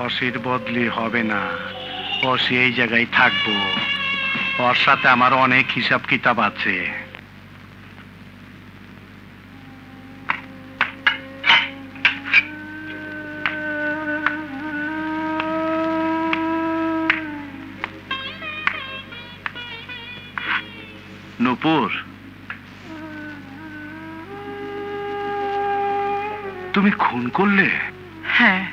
অসির বদলি হবে না, অসি এই জায়গায় থাকবো। ওর সাথে আমার অনেক হিসাব কিতাব আছে। নূপুর, তুমি খুন করলে? হ্যাঁ।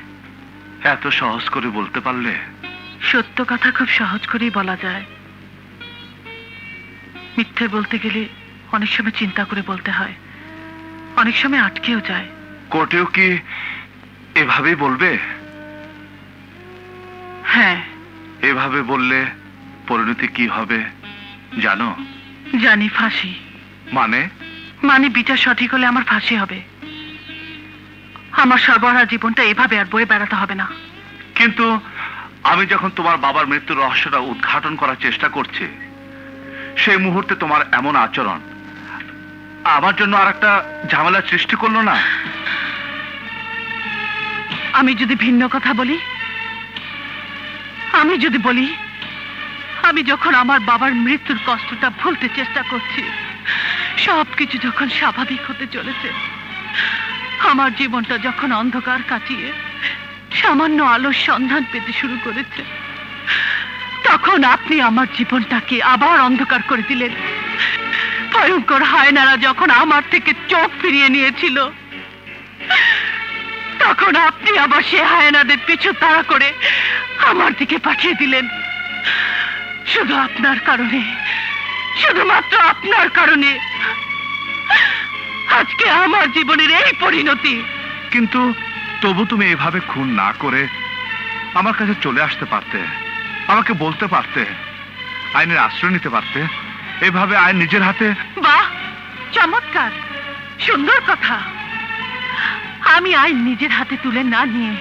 এত সহজ করে বলতে পারলে? সত্য কথা খুব সহজ করেই বলা যায়, মিথ্যে বলতে গেলে অনেক সময় চিন্তা করে বলতে হয়, অনেক সময় আটকেও যায়। কোর্টেও কি এভাবেই বলবে? হ্যাঁ। এভাবে বললে পরিণতি কি হবে জানো? জানি, ফাঁসি। মানে? মানে বিচার সঠিক হলে আমার ফাঁসি হবে। আমার সর্বহারা জীবনটা এভাবে আর বয়ে বেড়াতে হবে না। কিন্তু আমি যখন তোমার বাবার মৃত্যুর রহস্যটা উদ্ঘাটন করার চেষ্টা করছি, সেই মুহূর্তে তোমার এমন আচরণ আমার জন্য আর একটা ঝামেলার সৃষ্টি করলো না? আমি যদি ভিন্ন কথা বলি, আমি যদি বলি আমি যখন আমার বাবার মৃত্যুর কষ্টটা ভুলতে চেষ্টা করছি, সবকিছু যখন স্বাভাবিক হতে চলেছে, আমার জীবনটা যখন অন্ধকার কাটিয়ে সামান্য আলোর সন্ধান পেতে শুরু করেছে, তখন আপনি আমার জীবনটাকে আবার অন্ধকার করে দিলেন। ভয়ঙ্কর হায়নারা যখন আমার থেকে চোখ ফিরিয়ে নিয়েছিল, তখন আপনি আবার সে হায়নাদের পিছু তাড়া করে আমার দিকে পাঠিয়ে দিলেন। শুধু আপনার কারণে, শুধুমাত্র আপনার কারণে আজকে আমার জীবনের এই পরিণতি। কিন্তু তবু তুমি এভাবে খুন না করে আমার কাছে চলে আসতে পারতে, আমাকে বলতে পারতে, আইনের আশ্রয় নিতে পারতে। এভাবে আইন নিজের হাতে। বাহ, চমৎকার, সুন্দর কথা। আমি আইন নিজের হাতে তুলে না নিয়ে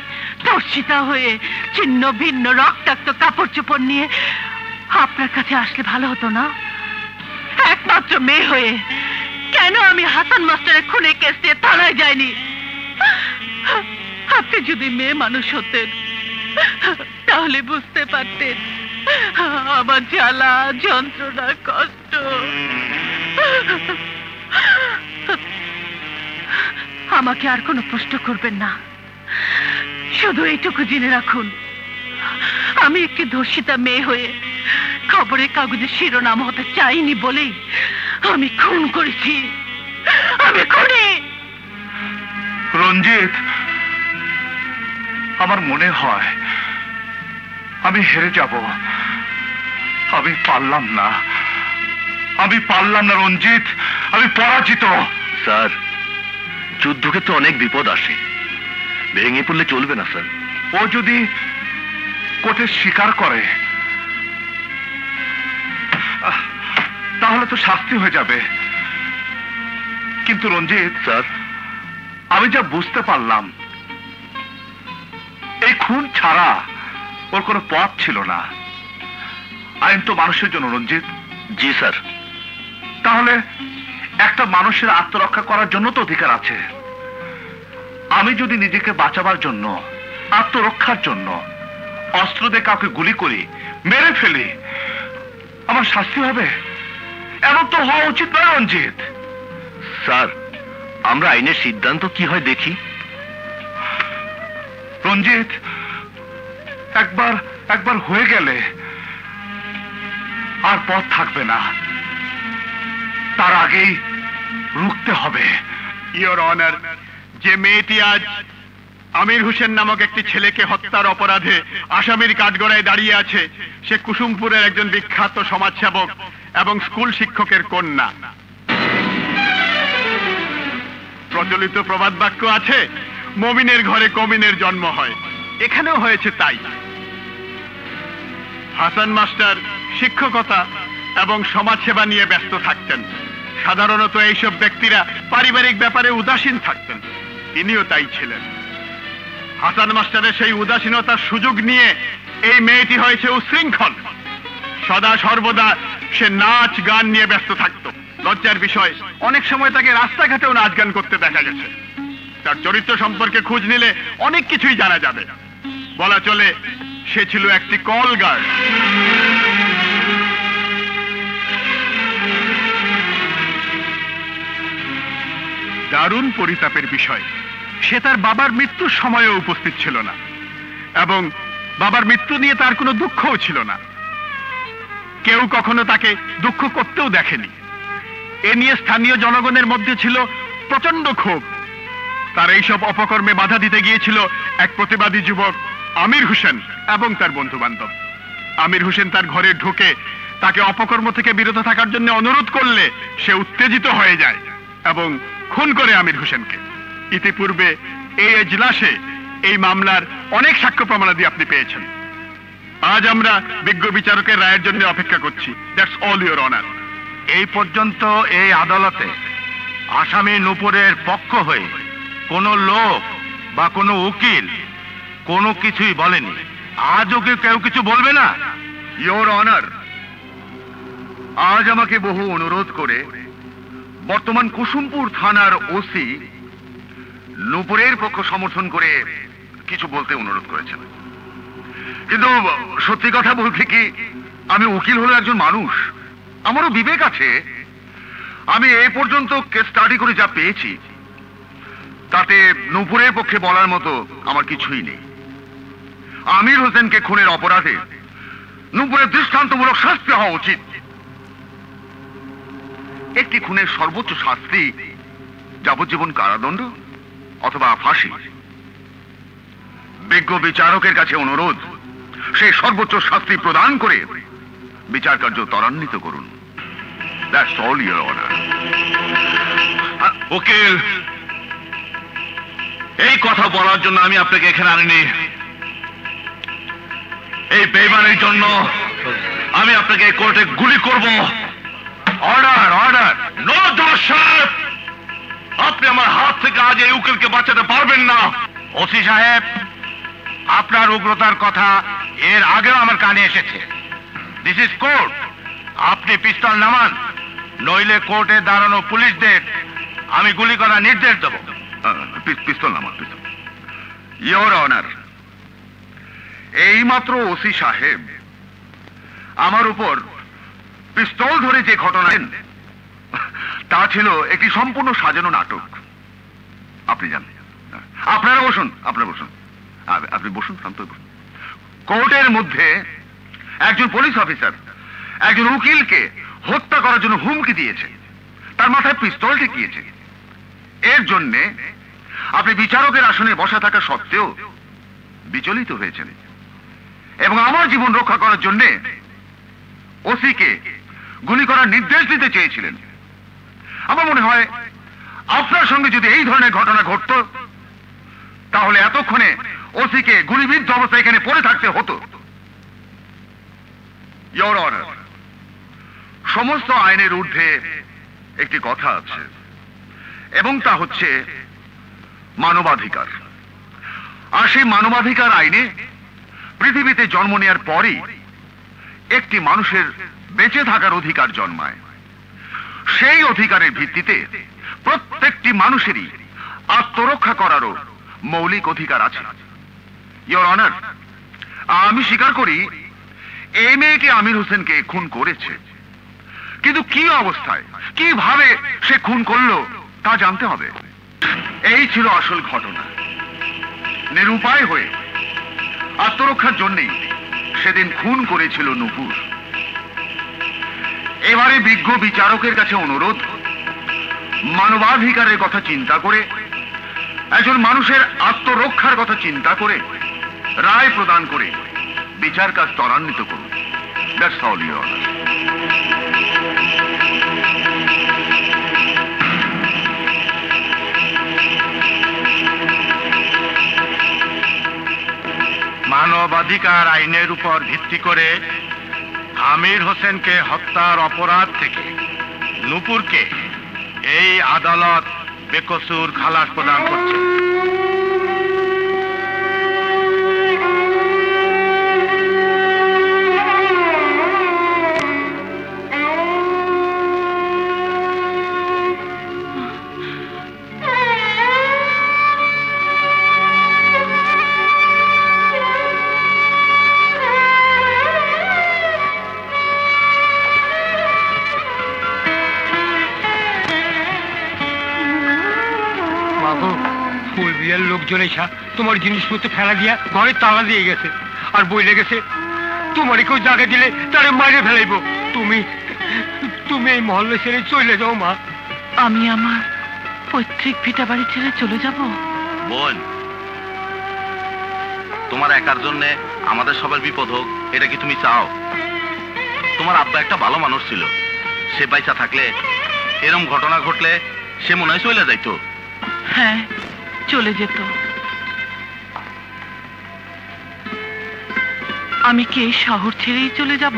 ধর্ষিতা হয়ে ছিন্ন ভিন্ন রক্তাক্ত কাপড় চোপড় নিয়ে আপনার কাছে আসলে ভালো হতো না? একমাত্র মেয়ে হয়ে কেন আমি হাসান মাস্টারের খুনে কেস দিয়ে থানায় যাইনি? আপনি যদি মেয়ে মানুষ হতেন তাহলে বুঝতে পারতেন আমার জ্বালা, যন্ত্রণা, কষ্ট। আমাকে আর কোনো প্রশ্ন করবেন না, শুধু এইটুকু জেনে রাখুন, আমি একটি ধর্ষিতা মেয়ে হয়ে খবরের কাগজে শিরোনাম হতে চাইনি বলেই আমি খুন করেছি। আমি খুনি। রঞ্জিত, আমার মনে হয় আমি হেরে যাব। আমি পারলাম না, আমি পারলাম না রঞ্জিত, আমি পরাজিত। স্যার, যুদ্ধকে তো অনেক বিপদ আসে, ভেঙে পড়লে চলবে না স্যার। ও যদি কোর্টে স্বীকার করে তাহলে তো শাস্তি হয়ে যাবে। কিন্তু রঞ্জিত স্যার, আমি যা বুঝতে পারলাম, এই খুন ছাড়া ওর কোনো পথ ছিল না। আইন তো মানুষের জন্য রঞ্জিত। জি স্যার। তাহলে একটা মানুষের আত্মরক্ষা করার জন্য তো অধিকার আছে। আমি যদি নিজেকে বাঁচাবার জন্য, আত্মরক্ষার জন্য অস্ত্র দিয়ে কাউকে গুলি করি, মেরে ফেলি, আমার শাস্তি হবে? এমন তো হওয়া উচিত নয় রঞ্জিত। স্যার, আমরা আইনের সিদ্ধান্ত কি হয় দেখি। রঞ্জিত, একবার হয়ে গেলে আর পথ থাকবে না, তার আগেই রুখতে হবে। ইওর অনার, যে মেয়েটি আজ আমির হোসেন নামক একটি ছেলেকে হত্যার অপরাধে আসামির কাঠগড়ায় দাঁড়িয়ে আছে, সে কুসুমপুরের একজন বিখ্যাত সমাজসেবক এবং স্কুল শিক্ষকের কন্যা। প্রচলিত প্রবাদ বাক্য আছে, মমিনের ঘরে কমিনের জন্ম হয়। এখানেও হয়েছে তাই। হাসান মাস্টার শিক্ষকতা এবং সমাজসেবা নিয়ে ব্যস্ত থাকতেন। সাধারণত এইসব ব্যক্তিরা পারিবারিক ব্যাপারে উদাসীন থাকতেন, তিনিও তাই ছিলেন। হাসান মাস্টারের সেই উদাসীনতার সুযোগ নিয়ে এই মেয়েটি হয়েছে উশৃঙ্খল। সদা সর্বদা সে নাচ গান নিয়ে ব্যস্ত থাকত। লজ্জার বিষয়, অনেক সময় তাকে রাস্তাঘাটেও নাচ গান করতে দেখা গেছে। তার চরিত্র সম্পর্কে খোঁজ নিলে অনেক কিছুই জানা যাবে। বলা চলে সে ছিল একটি কল গার্ড। দারুণ পরিতাপের বিষয়, সে তার বাবার মৃত্যুর সময়ও উপস্থিত ছিল না এবং বাবার মৃত্যু নিয়ে তার কোনো দুঃখও ছিল না। কেউ কখনো তাকে দুঃখ করতেও দেখেনি। এ নিয়ে স্থানীয় জনগণের মধ্যে ছিল প্রচন্ড ক্ষোভ। তার এইসব অপকর্মে বাধা দিতে গিয়েছিল এক প্রতিবাদী যুবক আমির হোসেন এবং তার বন্ধু বান্ধব। আমির হোসেন তার ঘরে ঢুকে তাকে অপকর্ম থেকে বিরত থাকার জন্য অনুরোধ করলে সে উত্তেজিত হয়ে যায় এবং খুন করে আমির হোসেনকে। ইতিপূর্বে এই এজলাসে এই মামলার অনেক সাক্ষ্য প্রমাণাদি আপনি পেয়েছেন। আজ আমরা বিজ্ঞ বিচারকের রায়ের জন্য অপেক্ষা করছি। That's all your honour. এই পর্যন্ত এই আদালতে আসামি নূপুরের পক্ষ হয়ে কোনো লোক বা কোনো উকিল কোনো কিছুই বলেনি। আজও কি কেউ কিছু বলবে না? ইওর অনার, আজ আমাকে বহু অনুরোধ করে বর্তমান কুসুমপুর থানার ওসি নূপুরের পক্ষ সমর্থন করে কিছু বলতে অনুরোধ করেছেন। কিন্তু সত্যি কথা বলতে কি, আমি উকিল হলো একজন মানুষ, আমারও বিবেক আছে। আমি এই পর্যন্ত কেস স্টাডি করে যা পেয়েছি তাতে নূপুরের পক্ষে বলার মতো আমার কিছুই নেই। আমির হোসেনকে খুনের অপরাধে নূপুরের দৃষ্টান্তমূলক শাস্তি হওয়া উচিত। একটি খুনের সর্বোচ্চ শাস্তি যাবজ্জীবন কারাদণ্ড অথবা ফাঁসি। বিজ্ঞ বিচারকের কাছে অনুরোধ, সেই সর্বোচ্চ শাস্তি প্রদান করে বিচার কার্য ত্বরান্বিত করুন। That's all, Your Honor. উকিল, এই কথা বলার জন্য আমি আপনাকে এখানে আনিনি। এই বেইমানের জন্য আমি আপনাকে কোর্টে গুলি করব। Order, order. নো জজ সাহেব, আপনি আমার হাত থেকে আজ এই উকিলকে বাঁচাতে পারবেন না। ওসি সাহেব, আপনার উগ্রতার কথা এর আগেও আমার কানে এসেছে। This is court. আপনি পিস্তল নামান, নইলে কোর্টে দাঁড়ানো পুলিশদের আমি গুলি করার নির্দেশ দেব। পিস্তল নামান, পিস্তল। ইওর অনার, এইমাত্র ওসি সাহেব আমার উপর পিস্তল ধরে যে ঘটনা তা ছিল একটি সম্পূর্ণ সাজানো নাটক। আপনি জানেন। আপনারা বসুন, আপনারা বসুন, আপনি বসুন, শান্ত বসুন। কোর্টের মধ্যে একজন পুলিশ অফিসার একজন উকিলকে হত্যা করার জন্য হুমকি দিয়েছে, তার মাথায় পিস্তল ঠেকিয়েছে। এর জন্যে আপনি বিচারকের আসনে বসা থাকা সত্ত্বেও বিচলিত হয়েছেন এবং আমার জীবন রক্ষা করার জন্যে ওসিকে গুলি করার নির্দেশ দিতে চেয়েছিলেন। আমার মনে হয় আপনার সঙ্গে যদি এই ধরনের ঘটনা ঘটত তাহলে এতক্ষণে ওসিকে গুলিবিদ্ধ অবস্থায় এখানে পড়ে থাকতে হতো। ইওর অনার, সমস্ত আইনের ঊর্ধ্বে একটি কথা আছে এবং তা হচ্ছে মানবাধিকার। আর সেই মানবাধিকার আইনে পৃথিবীতে জন্ম নেওয়ার পরই একটি মানুষের বেঁচে থাকার অধিকার জন্মায়। সেই অধিকারের ভিত্তিতে প্রত্যেকটি মানুষেরই আত্মরক্ষা করারও মৌলিক অধিকার আছে। ইওর অনার, আমি স্বীকার করি এই মেয়েটি আমির হোসেনকে খুন করেছে, কিন্তু কি অবস্থায় কিভাবে সে খুন করলো তা জানতে হবে। এই ছিল আসল ঘটনা। নিরুপায় হয়ে আত্মরক্ষার জন্যই সেদিন খুন করেছিল নূপুর। এবারে বিজ্ঞ বিচারকের কাছে অনুরোধ, মানবাধিকারের কথা চিন্তা করে, একজন মানুষের আত্মরক্ষার কথা চিন্তা করে রায় প্রদান করে বিচার কাজ ত্বরান্বিত করুন। That's all, Your Honor. মানবাধিকার আইনের উপর ভিত্তি করে আমির হোসেনকে হত্যার অপরাধ থেকে নূপুরকে এই আদালত বেকসুর খালাস প্রদান করছে। মিলের লোকজন এসা তোমার জিনিসপত্র ফেলা দিয়া ঘরে তালা দিয়ে গেছে আর বইলে গেছে তোমার কেউ জায়গা দিলে তারে মারে ফেলাইব। তুমি তুমি এই মহল্লা ছেড়ে চলে যাও মা। আমি আমার পৈতৃক ভিটা বাড়ি ছেড়ে চলে যাব? বোন, তোমার একার জন্য আমাদের সবার বিপদ হোক এটা কি তুমি চাও? তোমার আব্বা একটা ভালো মানুষ ছিল, সে পয়সা থাকলে এরকম ঘটনা ঘটলে সে মনে হয় চলে যাইতো। হ্যাঁ, চলে যেত। আমি কি এই শহর ছেড়েই চলে যাব?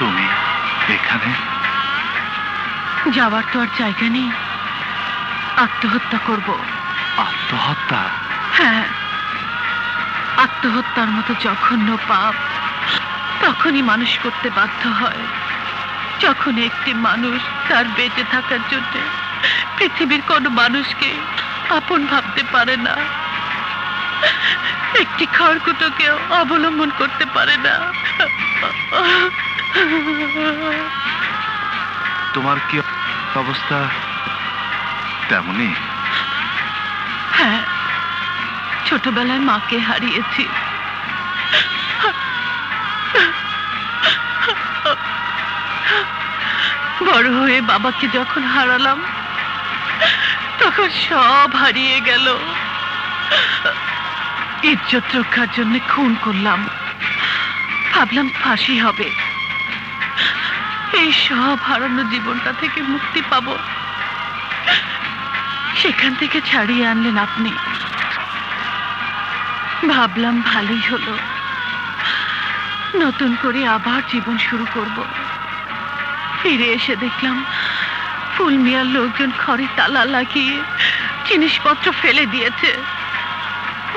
তুমি এখানে? যাওয়ার তো আর জায়গা নেই, আত্মহত্যা করব। আত্মহত্যা? হ্যাঁ, আত্মহত্যার মতো জঘন্য পাপ তখনই মানুষ করতে বাধ্য হয় যখন একটি মানুষ তার বেঁচে থাকার জন্য পৃথিবীর কোনো মানুষকে আপন ভাবতে পারে না, একটি খড়কুটোকেও অবলম্বন করতে পারে না। তোমার কি অবস্থা তেমনই? হ্যাঁ, ছোটবেলায় মাকে হারিয়েছি। বড় হয়ে বাবাকে যখন হারালাম তখন সব হারিয়ে গেল। ইজ্জত রক্ষার জন্য খুন করলাম, ভাবলাম ফাঁসি হবে, এই সব হারানো জীবনটা থেকে মুক্তি পাবো। সেখান থেকে ছাড়িয়ে আনলেন আপনি, ভাবলাম ভালোই হলো, নতুন করে আবার জীবন শুরু করব। ফিরে এসে দেখলাম ফুল মিয়ার লোকজন ঘরে তালা লাগিয়ে জিনিসপত্র ফেলে দিয়েছে,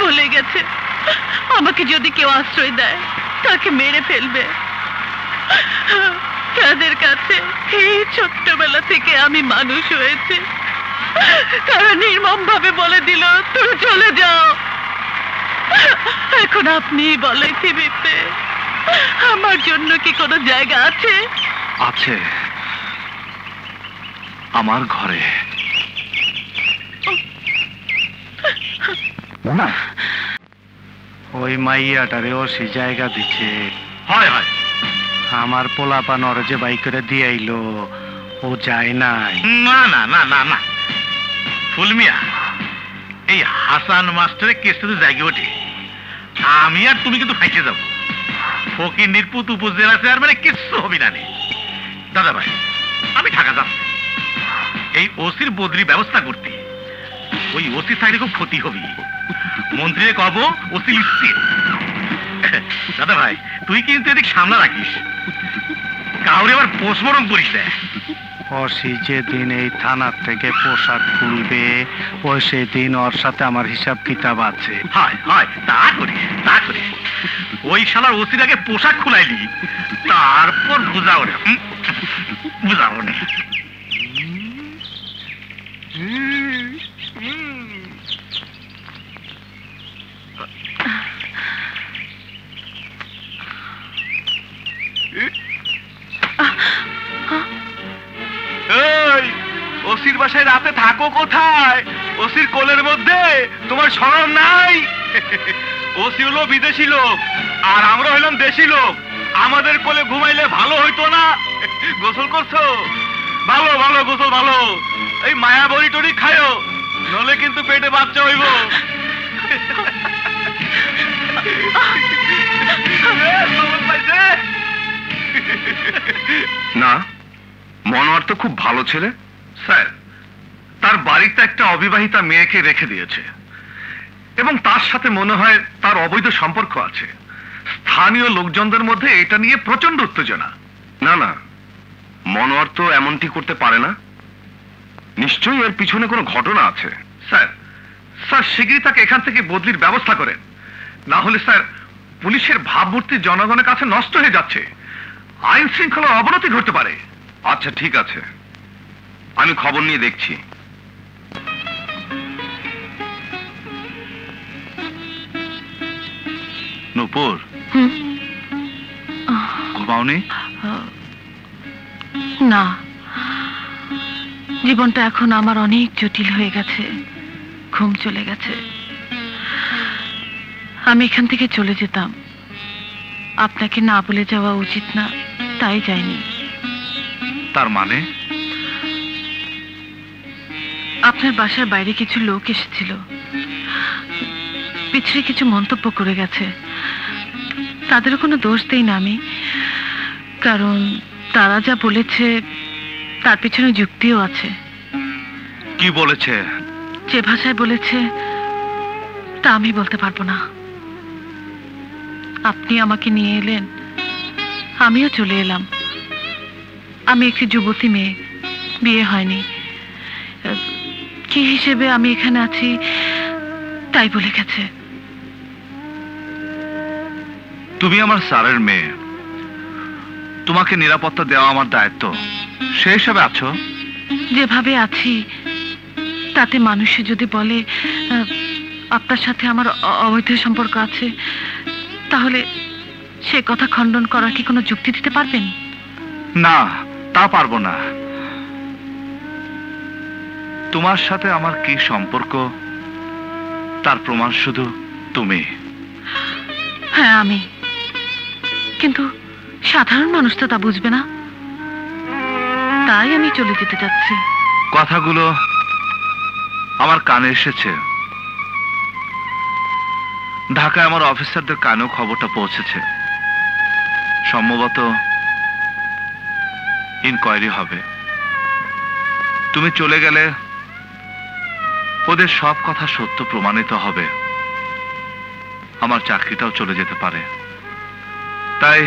বলে গেছে আমাকে যদি কেউ আশ্রয় দেয় তাকে মেরে ফেলবে। তাদের কাছে এই ছোট্টবেলা থেকে আমি মানুষ হয়েছি, তারা নির্মম ভাবে বলে দিল তুমি চলে যাও। এখন আপনি বলে পৃথিবীতে আমার জন্য কি কোনো জায়গা আছে? আছে, আমার ঘরে। ওই মাইয়াটারে ও সে জায়গা দিচ্ছে। হয় হয়, আমার পোলাপা নরে যে বাইক করে দিয়ে আইলো, ও যায় নাই। না না না না না, ফুলমিয়া, এই হাসান মাস্টারের কেসটা তো জায়গা ওঠে, আমি আর তুমি কিন্তু ফাইসে যাবো। ফকির নিরপুত উপজেলা চেয়ারম্যানে কিচ্ছু হবি না নে। দাদা ভাই, আমি ঢাকা যাচ্ছি এই ওসির বদলি ব্যবস্থা করতে। ওই ওসি থাকলে খুব ক্ষতি হবি, মন্ত্রীরে কব ওসি লিখতে। দাদা ভাই, তুই কিন্তু এদিক সামলা রাখিস, কাউরে আবার পোস্টমর্টম করিস না। অসি যেদিন এই থানার থেকে পোশাক খুলবে ও সেদিন ওর সাথে আমার হিসাব কিতাব আছে। হয় হয়, তা করি তা করি। ওই শালার ওসির আগে পোশাক খুলাইলি, তারপর বুঝাও রে, বুঝাও রে। এই ওসির বাসায় রাতে থাকো কোথায়? ওসির কোলের মধ্যে তোমার শরম নাই? ওসি হলো বিদেশি লোক আর আমরা হইলাম দেশি লোক, আমাদের কোলে ঘুমাইলে ভালো হইতো না? গোসল করছো? ভালো ভালো গোসল ভালো। এই মায়া বড়ি টড়ি খায়ো, নলে কিন্তু পেটে বাচ্চা হইব। না, মনোয়ার তো খুব ভালো ছেলে স্যার। তার বাড়িতে একটা অবিবাহিতা মেয়েকে রেখে দিয়েছে এবং তার সাথে মনে হয় তার অবৈধ সম্পর্ক আছে। স্থানীয় লোকজনদের মধ্যে এটা নিয়ে প্রচন্ড উত্তেজনা। না না, মনোয়ার তো এমনটি করতে পারে না, নিশ্চয়ই এর পিছনে কোনো ঘটনা আছে। স্যার স্যার শিগগিরই তাকে এখান থেকে বদলির ব্যবস্থা করেন, না হলে স্যার পুলিশের ভাবমূর্তি জনগণের কাছে নষ্ট হয়ে যাচ্ছে, আইন শৃঙ্খলার অবনতি ঘটতে পারে। আচ্ছা ঠিক আছে, আমি খবর নিয়ে দেখছি। নূপুর, ঘুমাওনি? না, জীবনটা এখন আমার অনেক জটিল হয়ে গেছে, ঘুম চলে গেছে। আমি এখান থেকে চলে যেতাম, আপনাকে না বলে যাওয়া উচিত না, তাই যাইনি। তার মানে? আপনার বাসার বাইরে কিছু লোক এসেছিল, পিছনে কিছু মন্তব্য করে গেছে। তাদেরও কোনো দোষ দেই না আমি, কারণ তারা যা বলেছে তার পিছনে যুক্তিও আছে। কি বলেছে? যে ভাষায় বলেছে তা আমি বলতে পারবো না। আপনি আমাকে নিয়ে এলেন, আমিও চলে এলাম। আমি একটি যুবতী মেয়ে, বিয়ে হয়নি। কি হিসেবে আমি এখানে আছি তাই বলে গেছে। তুমি আমার স্যারের মেয়ে, তোমাকে নিরাপত্তা দেওয়া আমার দায়িত্ব, সেই হিসাবে আছো। যেভাবে আছি তাতে মানুষে যদি বলে আপনার সাথে আমার অবৈধ সম্পর্ক আছে, তাহলে সে কথা খণ্ডন করার কি কোনো যুক্তি দিতে পারবেন? না, তা পারবো না। তোমার সাথে আমার কি সম্পর্ক তার প্রমাণ শুধু তুমি। হ্যাঁ আমি, কিন্তু সাধারণ মানুষ তো তা বুঝবে না, তাই আমি চলে যেতে যাচ্ছি। কথাগুলো আমার কানে এসেছে, ঢাকায় আমার অফিসারদের কানেও খবরটা পৌঁছেছে। সম্ভবত ইনকোয়ারি হবে। তুমি চলে গেলে ওদের সব কথা সত্য প্রমাণিত হবে, আমার চাকরিটাও চলে যেতে পারে। তাই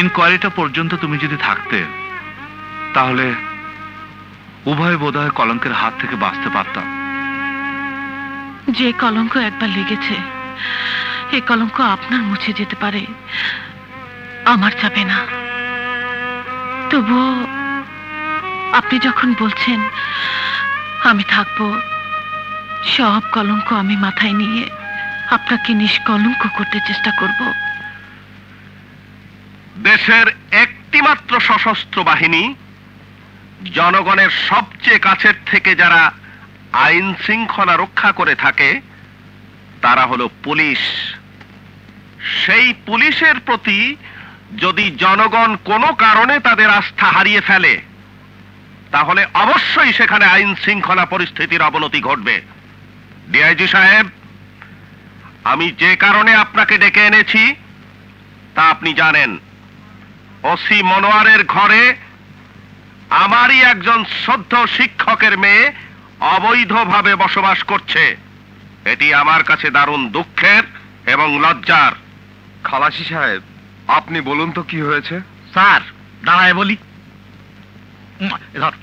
ইনকোয়ারিটা পর্যন্ত তুমি যদি থাকতে, তাহলে উভয় বোধহয় কলঙ্কের হাত থেকে বাঁচতে পারতাম। যে কলঙ্ক একবার লেগেছে, এই কলঙ্ক আপনার মুছে যেতে পারে, আমার যাবে না। তবুও আপনি যখন বলছেন আমি থাকবো, সব কলঙ্ক আমি মাথায় নিয়ে আপনাকে নিষ্কলঙ্ক করতে চেষ্টা করব। দেশের একটিমাত্র সশস্ত্র বাহিনী, জনগণের সবচেয়ে কাছের থেকে যারা আইন শৃঙ্খলা রক্ষা করে থাকে, তারা হলো পুলিশ। সেই পুলিশের প্রতি যদি জনগণ কোনো কারণে তাদের আস্থা হারিয়ে ফেলে, তাহলে অবশ্যই সেখানে আইন শৃঙ্খলা পরিস্থিতির অবনতি ঘটবে। ডিআইজি সাহেব, আমি যে কারণে আপনাকে ডেকে এনেছি তা আপনি জানেন। ওসি মনোয়ারের ঘরে আমারই একজন শ্রদ্ধ শিক্ষকের মেয়ে অবৈধভাবে বসবাস করছে। এটি আমার কাছে দারুণ দুঃখের এবং লজ্জার। খালাসি সাহেব, আপনি বলুন তো কি হয়েছে? স্যার দাঁড়ায় বলি। ধর।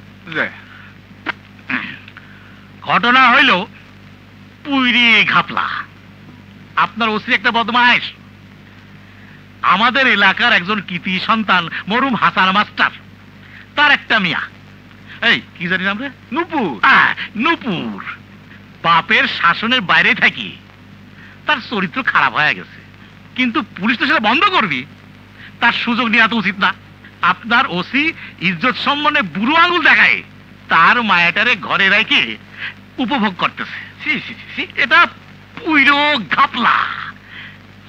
ঘটনা হইল পুইরি ঘাপলা। আপনার ওসি একটা বদমাইশ। আমাদের এলাকার একজন কৃতি সন্তান মরুম হাসান মাস্টার, তার একটা মিয়া, এই কি জানি নাম রে, নূপুর। নূপুর বাপের শাসনের বাইরে থাকি তার চরিত্র খারাপ হয়ে গেছে, কিন্তু পুলিশ তো সেটা বন্ধ করবি, তার সুযোগ নেওয়া তো উচিত না। আপনার ওসি ইজ্জত সম্মানে বুড়ো আঙুল দেখায় তার মায়াটারে ঘরে রেখে উপভোগ করতেছে। এটা পুইরো ঘাপলা।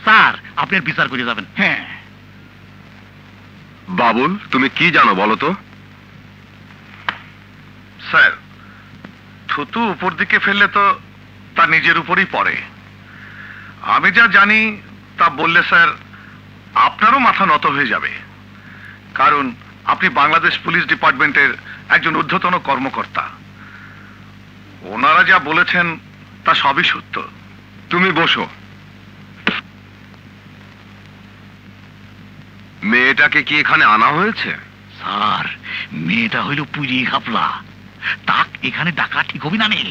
স্যার, আপনি আর বিচার করে যাবেন। হ্যাঁ বাবুল, তুমি কি জানো বলো তো? স্যার, থুতু উপর দিকে ফেললে তো তার নিজের উপরই পড়ে। আমি যা জানি তা বললে স্যার আপনারও মাথা নত হয়ে যাবে, কারণ আপনি বাংলাদেশ পুলিশ ডিপার্টমেন্টের একজন ঊর্ধ্বতন কর্মকর্তা। ওনারা যা বলেছেন তা সবই সত্য। তুমি বসো। মেয়েটাকে কি এখানে আনা হয়েছে? স্যার, মেয়েটা হইল পুইরি ঘাপলা, তাক এখানে ডাকা ঠিক হবি না। নেই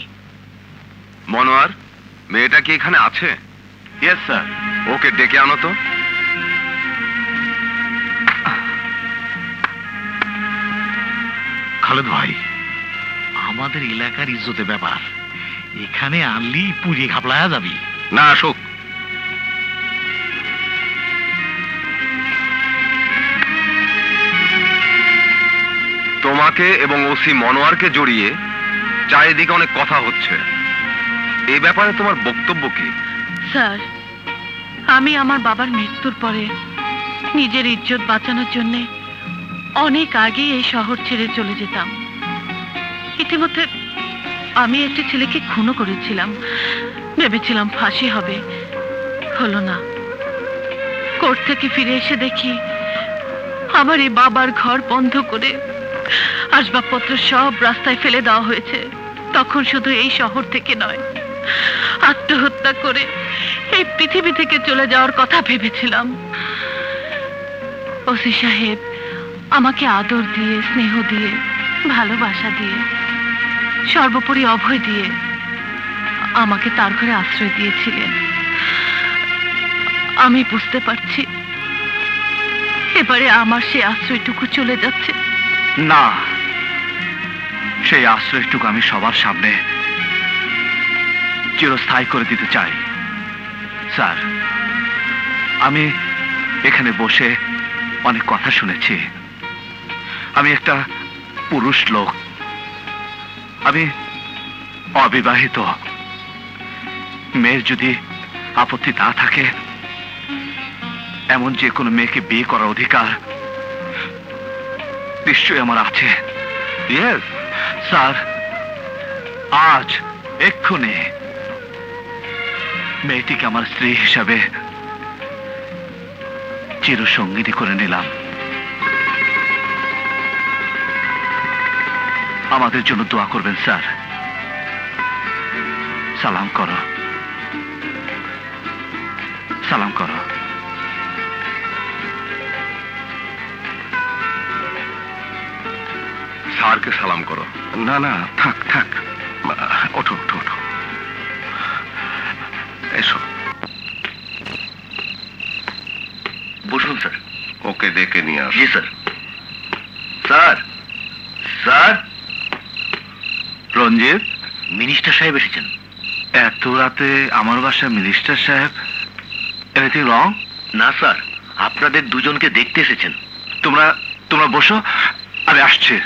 মনোয়ার, মেয়েটা কি এখানে আছে? Yes sir. ওকে ডেকে আনো তো। খালেদ ভাই, আমাদের এলাকার ইজ্জতের ব্যাপার, এখানে আনলি পুড়িয়ে ঘাপলায়া যাবি। না, আসুক। তোমাকে এবং ওসি মনোয়ারকে জড়িয়ে চারিদিকে অনেক কথা হচ্ছে, এই ব্যাপারে তোমার বক্তব্য কি? স্যার, আমি আমার বাবার মৃত্যুর পরে নিজের ইজ্জত বাঁচানোর জন্য অনেক আগেই এই শহর ছেড়ে চলে যেতাম। ইতিমধ্যে আমি একটি ছেলেকে খুনও করেছিলাম, ভেবেছিলাম ফাঁসি হবে, হলো না। কোর্ট থেকে ফিরে এসে দেখি আমার এই বাবার ঘর বন্ধ করে আসবাবপত্র সব রাস্তায় ফেলে দেওয়া হয়েছে। তখন শুধু এই শহর থেকে নয়, আত্মহত্যা করে এই পৃথিবী থেকে চলে যাওয়ার কথা ভেবেছিলাম। ওসি সাহেব আমাকে আদর দিয়ে, স্নেহ দিয়ে, ভালোবাসা দিয়ে, সর্বোপরি অভয় দিয়ে আমাকে তার ঘরে আশ্রয় দিয়েছিলেন। আমি বুঝতে পারছি এবারে আমার সেই আশ্রয়টুকু চলে যাচ্ছে। না, সেই আশ্রয়টুকু আমি সবার সামনে চিরস্থায়ী করে দিতে চাই। স্যার, আমি এখানে বসে অনেক কথা শুনেছি। আমি একটা পুরুষ লোক, আমি অবিবাহিত। মেয়ের যদি আপত্তি না থাকে, এমন যে কোনো মেয়েকে বিয়ে করার অধিকার নিশ্চয়ই আমার আছে। ইয়েস স্যার, আজ এক্ষুনি মেয়েটিকে আমার স্ত্রী হিসাবে চিরসঙ্গিনী করে নিলাম। আমাদের জন্য দোয়া করবেন স্যার। সালাম করো, সালাম করো। স্যারকে সালাম করো। না না, থাক থাক, ওঠো ওঠো ওঠো, এসো, বসুন স্যার। ওকে ডেকে নিয়ে আস। জি sir. Sir, sir. Ranjit, minister সাহেব এসেছেন। এত রাতে আমার বাসায় মিনিস্টার সাহেব? Anything wrong? না স্যার, আপনাদের দুজনকে দেখতে এসেছেন। তোমরা তোমরা বসো, আমি আসছি।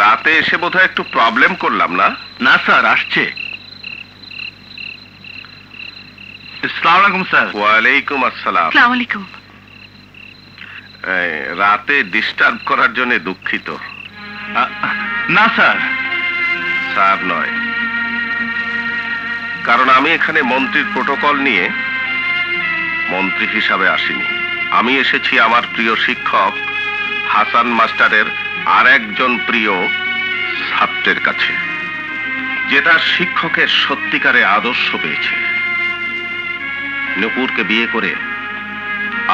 রাতে এসে বোধহয় একটু প্রবলেম করলাম না? না স্যার, আসছে। আসসালামু আলাইকুম স্যার। ওয়ালাইকুম আসসালাম। আসসালামু আলাইকুম। রাতে ডিস্টার্ব করার জন্য দুঃখিত। না স্যার। স্যার নয়, কারণ আমি এখানে মন্ত্রীর প্রোটোকল নিয়ে মন্ত্রী হিসাবে আসিনি। আমি এসেছি আমার প্রিয় শিক্ষক হাসান মাস্টারের আর একজন প্রিয় ছাত্রের কাছে, যে তার শিক্ষকের সত্যিকারে আদর্শ পেয়েছে। নূপুরকে বিয়ে করে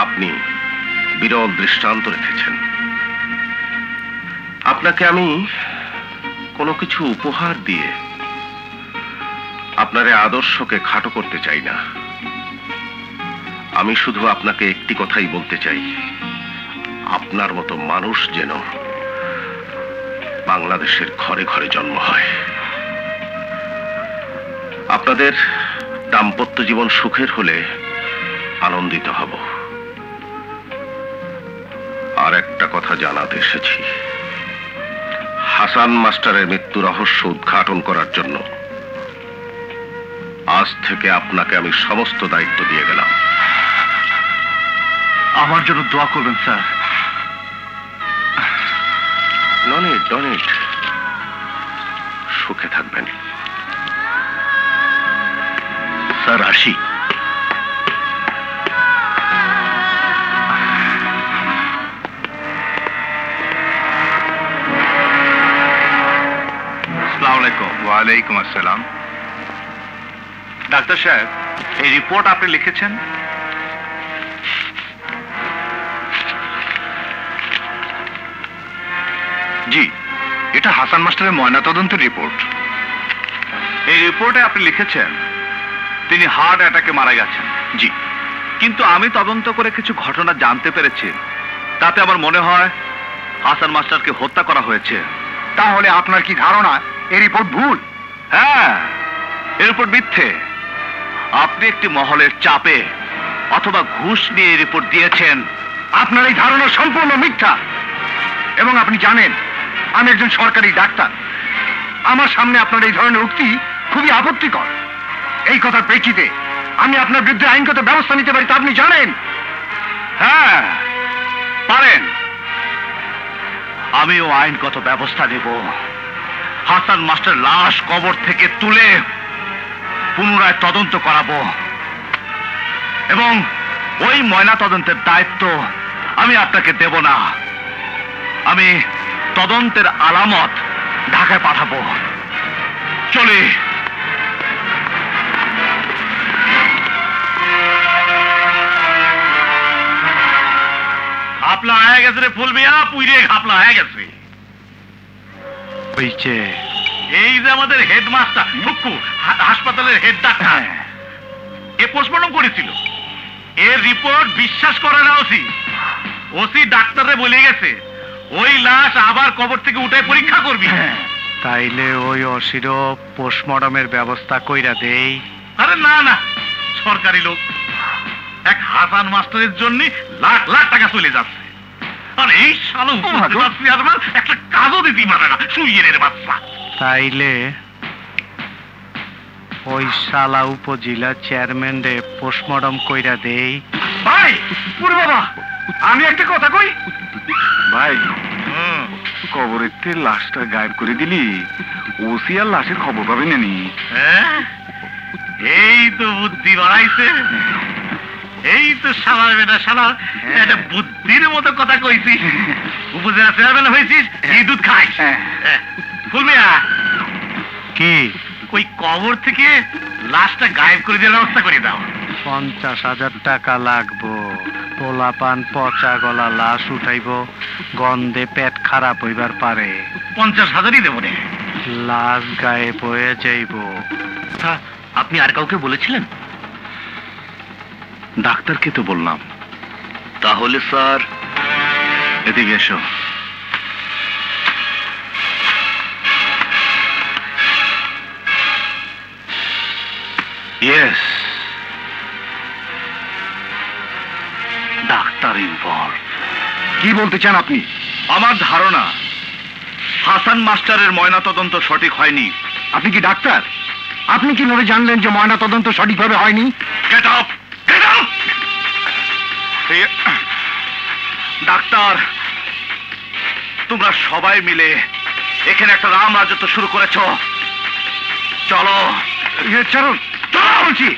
আপনি বিরল দৃষ্টান্ত রেখেছেন। আপনাকে আমি কোনো কিছু উপহার দিয়ে আপনার এই আদর্শকে খাটো করতে চাই না। আমি শুধু আপনাকে একটি কথাই বলতে চাই, আপনার মতো মানুষ যেন বাংলাদেশের ঘরে ঘরে জন্ম হয়। আপনাদের দাম্পত্য জীবন সুখের হলে আনন্দিত হব। আর একটা কথা জানাতে এসেছি, হাসান মাস্টারের মৃত্যু রহস্য উদ্ঘাটন করার জন্য আজ থেকে আপনাকে আমি সমস্ত দায়িত্ব দিয়ে গেলাম। আমার জন্য দোয়া করবেন স্যার। ডনেট সুখে থাকবেন স্যার। আসি। আসসালামু আলাইকুম। ওয়ালাইকুম আসসালাম। ডাক্তার সাহেব, এই রিপোর্ট আপনি লিখেছেন? জি, এটা হাসান মাস্টারের ময়নাতদন্তের রিপোর্ট। এই রিপোর্টে আপনি লিখেছেন তিনি হার্ট অ্যাটাকে মারা গেছেন। জি, কিন্তু আমি তদন্ত করে কিছু ঘটনা জানতে পেরেছি, তাতে আমার মনে হয় হাসান মাস্টারকে হত্যা করা হয়েছে। তাহলে আপনার কি ধারণা এই রিপোর্ট ভুল? হ্যাঁ, এর উপর মিথ্যে। আপনি একটি মহলের চাপে অথবা ঘুষ নিয়ে এই রিপোর্ট দিয়েছেন। আপনার এই ধারণা সম্পূর্ণ মিথ্যা। এবং আপনি জানেন আমি একজন সরকারি ডাক্তার। আমার সামনে আপনার এই ধরনের উক্তি খুবই আপত্তিকর। এই কথার প্রেক্ষিতে আমি আপনার বিরুদ্ধে আইনগত ব্যবস্থা নিতে পারি, তা আপনি জানেন। হ্যাঁ, পারেন। আমিও আইনগত ব্যবস্থা নেব। হাসান মাস্টার লাশ কবর থেকে তুলে পুনরায় তদন্ত করাবো এবং ওই ময়না তদন্তের দায়িত্ব আমি আপনাকে দেব না। আমি তদন্তের আলামত ঢাকায় পাঠাবো। চলে ঘাপলা হয়ে গেছে রে ফুল মিয়া, পুইরে ঘাপলা হয়ে গেছে। এই যে আমাদের হেডমাস্টার ফুক্কু, হাসপাতালের হেড ডাক্তার, এ পোস্টমর্টম করেছিল। এর রিপোর্ট বিশ্বাস করে না ওসি। ওসি ডাক্তারে বলে গেছে ওই লাশ আবার কবর থেকে উঠে পরীক্ষা করবি। তাইলে ওই অসিরও পোস্টমর্টমের ব্যবস্থা কইরা দেই। আরে না না, সরকারি লোক, এক হাসান মাস্টারের জন্য লাখ লাখ টাকা চলে যাচ্ছে, আর এই শালো চেয়ারম্যান একটা কাজও দিতে পারে না, সুইয়ের বাচ্চা। তাইলে ওই শালা উপজেলা চেয়ারম্যান রে পোস্টমর্টম কইরা দেই। ভাই, পুরো বাবা, আমি একটা কথা কই। ভাই, কবরের লাশটা গায়েব করে দিলি, ওসি আর লাশের খবর পাবে না নি? হ্যাঁ, এই তো বুদ্ধি বাড়াইছে। এই তো শালার বেটা শালা, একটা বুদ্ধির মতো কথা কইছি। উপজেলা চেয়ারম্যান হয়েছিস, এই দুধ খাইস। ফুলমিয়া, কি ওই কবর থেকে লাশটা গায়েব করে দেওয়ার ব্যবস্থা করে দাও। 50,000 টাকা লাগবো। পোলাপান পচা গলা লাশ উঠাইব, গন্ধে পেট খারাপ হইবার পারে। 50,000ই দেবো রে। লাশ গায়েব হয়ে যাইব। আপনি আর কাউকে বলেছিলেন? ডাক্তারকে তো বললাম। তাহলে স্যার, এদিকে এসো। Yes, doctor involve. কি বলতে চান আপনি? আমার ধারণা হাসান মাস্টারের ময়নাতদন্ত সঠিক হয়নি। আপনি কি ডাক্তার? আপনি কিভাবে জানলেন যে ময়না তদন্ত সঠিকভাবে হয়নি? Get up, get up! Doctor, তোমরা সবাই মিলে এখানে একটা রাম রাজত্ব শুরু করেছো। চলো, চলো, চলো বলছি।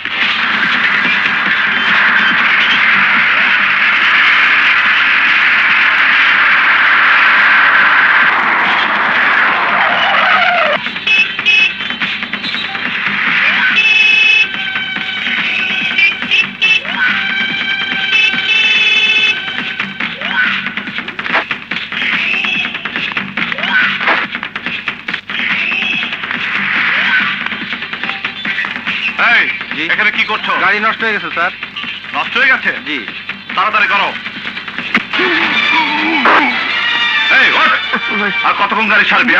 এই জি। এখানে কি করছো? গাড়ি নষ্ট হয়ে গেছে স্যার। নষ্ট হয়ে গেছে? জি। তাড়াতাড়ি করো। এই ওঠ। আর কতক্ষণ গাড়ি ছাড়বি?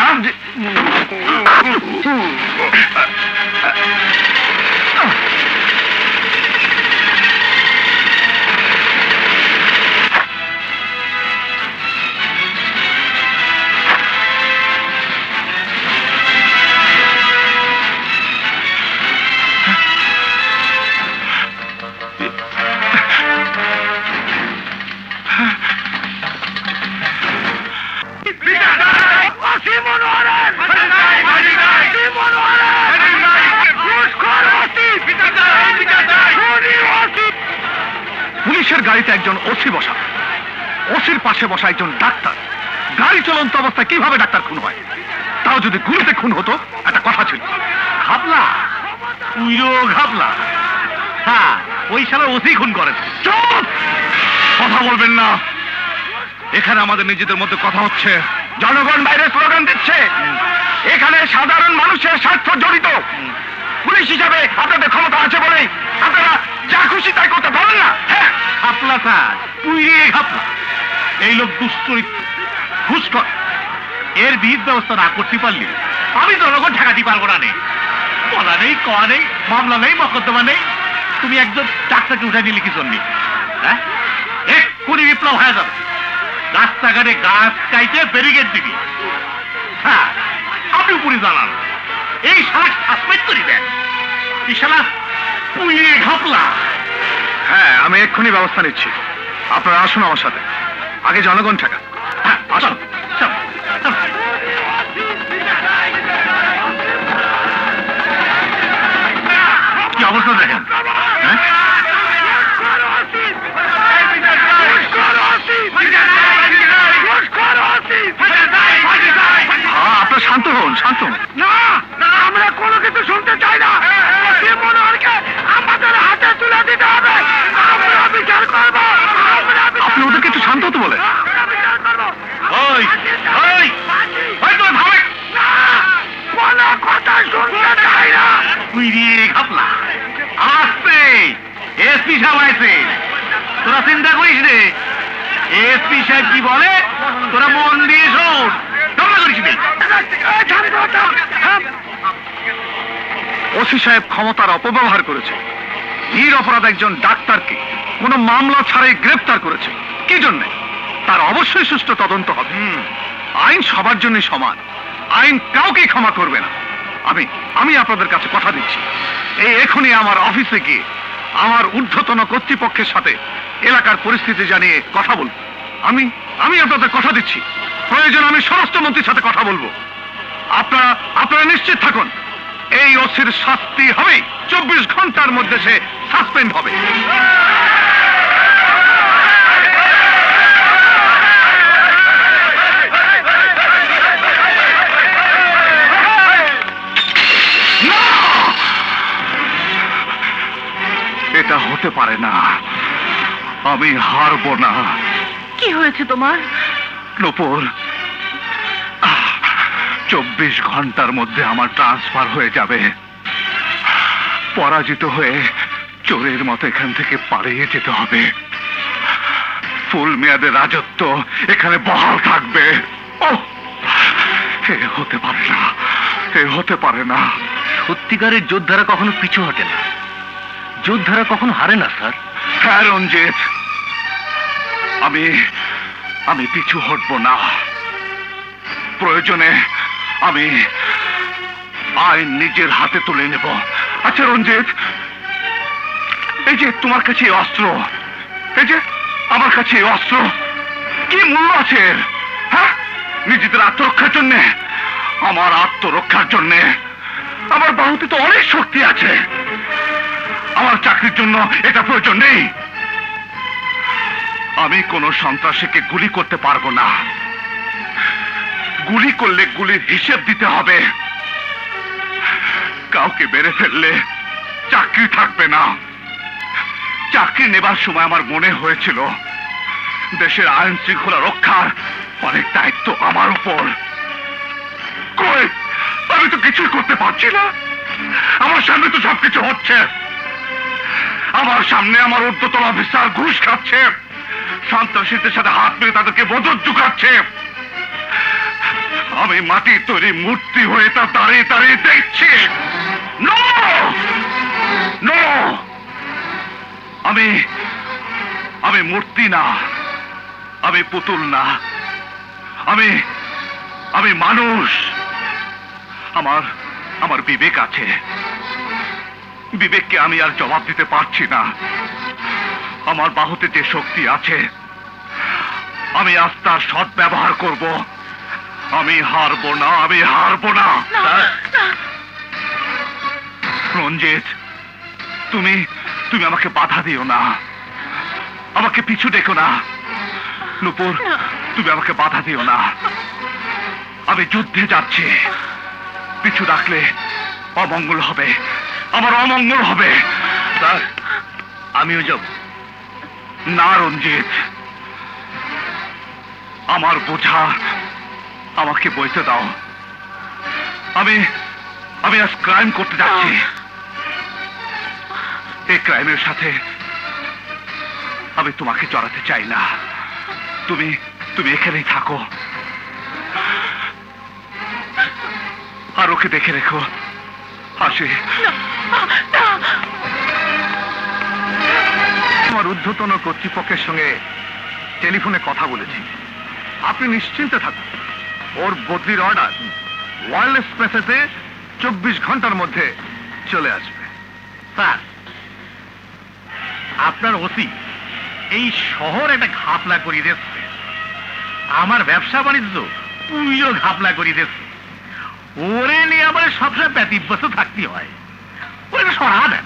পুলিশের গাড়িতে একজন ওসি বসা, ওসির পাশে বসা একজন ডাক্তার। গাড়ি চলন্ত অবস্থায় কিভাবে ডাক্তার খুন হয়? তাও যদি গুলিতে খুন হতো একটা কথা ছিল। ঘাবলা, তুইও ঘাবলা। হ্যাঁ, ওই সালে ওসি খুন করেছে। চুপ! কথা বলবেন না। এখানে আমাদের নিজেদের মধ্যে কথা হচ্ছে, জনগণ বাইরে স্লোগান দিচ্ছে, এখানে সাধারণ মানুষের স্বার্থ জড়িত। পুলিশ হিসাবে আপনাদের ক্ষমতা আছে বলে আপনারা যা খুশি তাই করতে পারেন না। হ্যাঁ, ঘাপলা স্যার, তুই রে ঘাপলা। এই লোক দুশ্চরিত্র, ঘুষখোর। এর বিহিত ব্যবস্থা না করতে পারলি আমি জনগণ ঠেকাতে পারবো না। নেই বলা নেই, কওয়া নেই, মামলা নেই, মকদ্দমা নেই। তুমি একজন ডাক্তারকে উঠে নিলে কি জন্য? হ্যাঁ, এক্ষুনি বিপ্লব হয়ে যাবে। রাস্তাঘাটে গাছ কাইতে ব্যারিকেড দিবি। হ্যাঁ, আপনি উপরে জানান এই শালা সাসপেন্ড করে দেন। এই শালা পুড়িয়ে ঘাপলা। হ্যাঁ, আমি এক্ষুনি ব্যবস্থা নিচ্ছি। আপনারা আসুন আমার সাথে। আগে জনগণ ঠেকা। হ্যাঁ, আসুন। কি অবস্থা দেখেন? হ্যাঁ, আপনার শান্ত হন, শান্ত হন। না, আমরা কোনো কিছু শুনতে চাই না। আমাদের হাতে তুলে দিতে হবে। আমরা বিচার করব। আপনি ওদেরকে একটু শান্ত হতে বলেন। ওই ওই ওই তো থামে না, কোনো কথা শুনতে চাই না। তুই রে ঘাপলা, আসছে এসপি সাহেব আইছে। তোরা চিন্তা করিস রে, এসপি সাহেব কি বলে তোরা মন দিয়ে শোন। ওসি সাহেব ক্ষমতার অপব্যবহার করেছে। নিরপরাধ একজন ডাক্তারকে কোনো মামলা ছাড়াই গ্রেফতার করেছে। কি জন্য? তার অবশ্যই সুষ্ঠু তদন্ত হবে। আইন সবার জন্য সমান, আইন কাউকে ক্ষমা করবে না। আমি আপনাদের কাছে কথা দিচ্ছি, এই এখনই আমার অফিসে গিয়ে আমার ঊর্ধ্বতন কর্তৃপক্ষের সাথে এলাকার পরিস্থিতি জানিয়ে কথা বলবো। আমি আপনাদের কথা দিচ্ছি, প্রয়োজন আমি স্বরাষ্ট্রমন্ত্রীর সাথে কথা বলবো। আপনারা নিশ্চিত থাকুন, এই ওসির শাস্তি হবে। 24 ঘন্টার মধ্যে সে সাসপেন্ড হবে। এটা হতে পারে না, আমি হারবো না। কি হয়েছে তোমার? নূপুর, 24 ঘন্টার মধ্যে আমার ট্রান্সফার হয়ে যাবে। পরাজিত হয়ে চোরের মতো এখান থেকে পালিয়ে যেতে হবে। ফুল মেয়াদের রাজত্ব এখানে বহাল থাকবে। এ হতে পারে না, এ হতে পারে না। সত্যিকারের যোদ্ধারা কখনো পিছু হটে না, যোদ্ধারা কখনো হারে না স্যার। হ্যাঁ রঞ্জিত, আমি পিছু হটবো না। প্রয়োজনে আমি আইন নিজের হাতে তুলে নেব। আচ্ছা রঞ্জিত, এই যে তোমার কাছে এই অস্ত্র, এই যে আমার কাছে এই অস্ত্র, কি মূল্য আছে? হ্যাঁ, নিজেদের আত্মরক্ষার জন্য, আমার আত্মরক্ষার জন্য। আমার বাহুতে তো অনেক শক্তি আছে। আমার চাকরির জন্য এটা প্রয়োজন নেই। আমি কোন সন্ত্রাসীকে গুলি করতে পারবো না। গুলি করলে গুলির হিসেব দিতে হবে। কাউকে মেরে ফেললে চাকরি থাকবে না। চাকরি নেবার সময় আমার মনে হয়েছিল দেশের আইন শৃঙ্খলা রক্ষার অনেক দায়িত্ব আমার উপর। কই, আমি তো কিছুই করতে পারছি না। আমার সামনে তো সবকিছু হচ্ছে। আমার সামনে আমার ঊর্ধ্বতন অফিসার ঘুষ খাচ্ছে, সন্ত্রাসীদের সাথে হাত মিলে তাদেরকে মদত ঢুকাচ্ছে। আমি মাটির তৈরি মূর্তি হয়ে তা দাঁড়িয়ে দাঁড়িয়ে দেখছি। নো নো, আমি মূর্তি না, আমি পুতুল না, আমি মানুষ। আমার বিবেক আছে। বিবেককে আমি আর জবাব দিতে পারছি না। আমার বাহুতে যে শক্তি আছে, আমি আজ তার সৎ ব্যবহার করব। আমি হারবো না, আমি হারবো না। রঞ্জিত, তুমি আমাকে বাধা দিও না, আমাকে পিছু ডেকো না। নূপুর, তুমি আমাকে বাধা দিও না। আমি যুদ্ধে যাচ্ছি, পিছু রাখলে অমঙ্গল হবে, আমার অমঙ্গল হবে। স্যার, আমিও যাব না। রঞ্জিত, আমার বোঝা আমাকে বইতে দাও। আমি আজ ক্রাইম করতে যাচ্ছি। এই ক্রাইমের সাথে আমি তোমাকে জড়াতে চাই না। তুমি এখানেই থাকো, আর ওকে দেখে রেখো। আসি। আমার ঊর্ধ্বতন কর্তৃপক্ষের সঙ্গে টেলিফোনে কথা বলেছি। আপনি নিশ্চিন্তে থাকুন, ওর বদলির অর্ডার ওয়ারলেস স্পেসেতে 24 ঘন্টার মধ্যে চলে আসবে। স্যার, আপনার ওসি এই শহর একটা ঘাপলা করিয়ে দিচ্ছে। আমার ব্যবসা বাণিজ্য পুরো ঘাপলা করিয়ে দিচ্ছে। ওরে নিয়ে আমার সবসময় ব্যতিব্যস্ত থাকতে হয়। ওরে সরা দেন,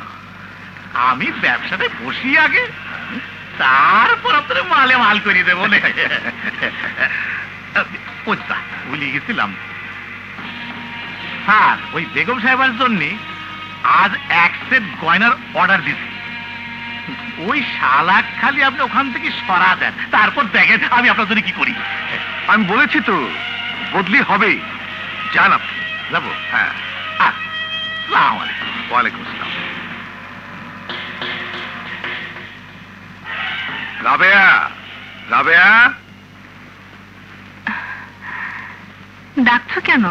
আমি ব্যবসাতে বসি আগে, তারপর আপনার মালে মাল করিয়ে দেবো। ভুলে গেছিলাম স্যার, ওই বেগম সাহেবের জন্য আজ 1 সেট গয়নার অর্ডার দিচ্ছি। ওই শালা খালি আপনি ওখান থেকে সরা দেন, তারপর দেখেন আমি আপনার জন্য কি করি। আমি বলেছি তো বদলি হবেই। যান আপনি। যাবো? হ্যাঁ। আসসালামু আলাইকুম। ওয়ালাইকুম আসসালাম। রাবেয়া, রাবেয়া, ডাকছো কেন?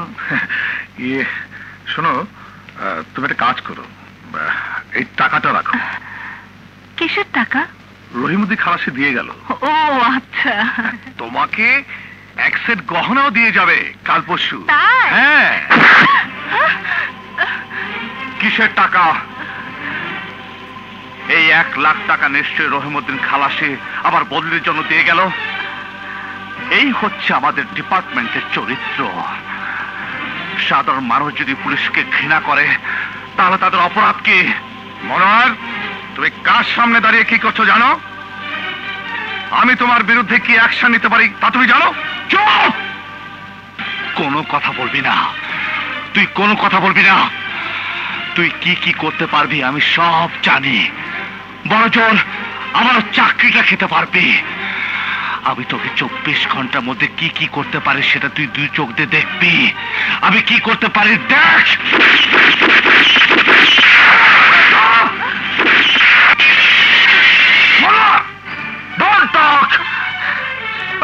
শোনো, তুমি একটা কাজ করো, এই টাকাটা রাখো। কিসের টাকা? রহিমুদ্দিন খালাসি দিয়ে গেল। ও আচ্ছা। তোমাকে 1 সেট গহনাও দিয়ে যাবে কাল পরশু। তাই? হ্যাঁ। কিসের টাকা? এই 1 লাখ টাকা নিশ্চয় রহিমুদ্দিন খালাসি আবার বদলির জন্য দিয়ে গেল। এই হচ্ছে আমাদের ডিপার্টমেন্টের চরিত্র। সাধারণ মানুষ যদি পুলিশকে ঘৃণা করে তাহলে তাদের অপরাধ কি? মনোহর, তুমি কার সামনে দাঁড়িয়ে কি করছো জানো? আমি তোমার বিরুদ্ধে কি অ্যাকশন নিতে পারি তা তুমি জানো? চুপ! কোনো কথা বলবি না, তুই কোনো কথা বলবি না। তুই কি কি করতে পারবি আমি সব জানি। বড় জোর আমার চাকরিটা খেতে পারবি। আমি তোকে 24 ঘন্টার মধ্যে কি কি করতে পারি সেটা তুই 2 চোখ দিয়ে দেখবি। আমি কি করতে পারি দেখ।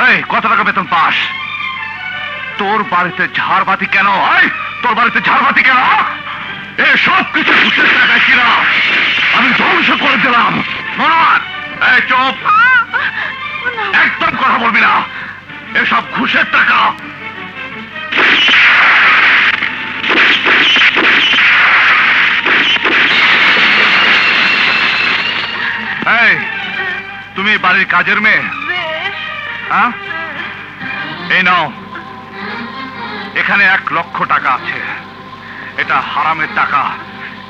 এই কত টাকা বেতন পাস? তোর বাড়িতে ঝাড়বাতি কেন? তোর বাড়িতে ঝাড়বাতি কেন? এ সব কিছু ঘুষের টাকায় কিনা আমি ধ্বংস করে দিলাম। মনোহর, এই চুপ, একদম কথা বলবি না। এসব ঘুষের টাকা। এই তুমি বাড়ির কাজের মেয়ে? হ্যাঁ, এই নাও, এখানে 1 লক্ষ টাকা আছে। এটা হারামের টাকা,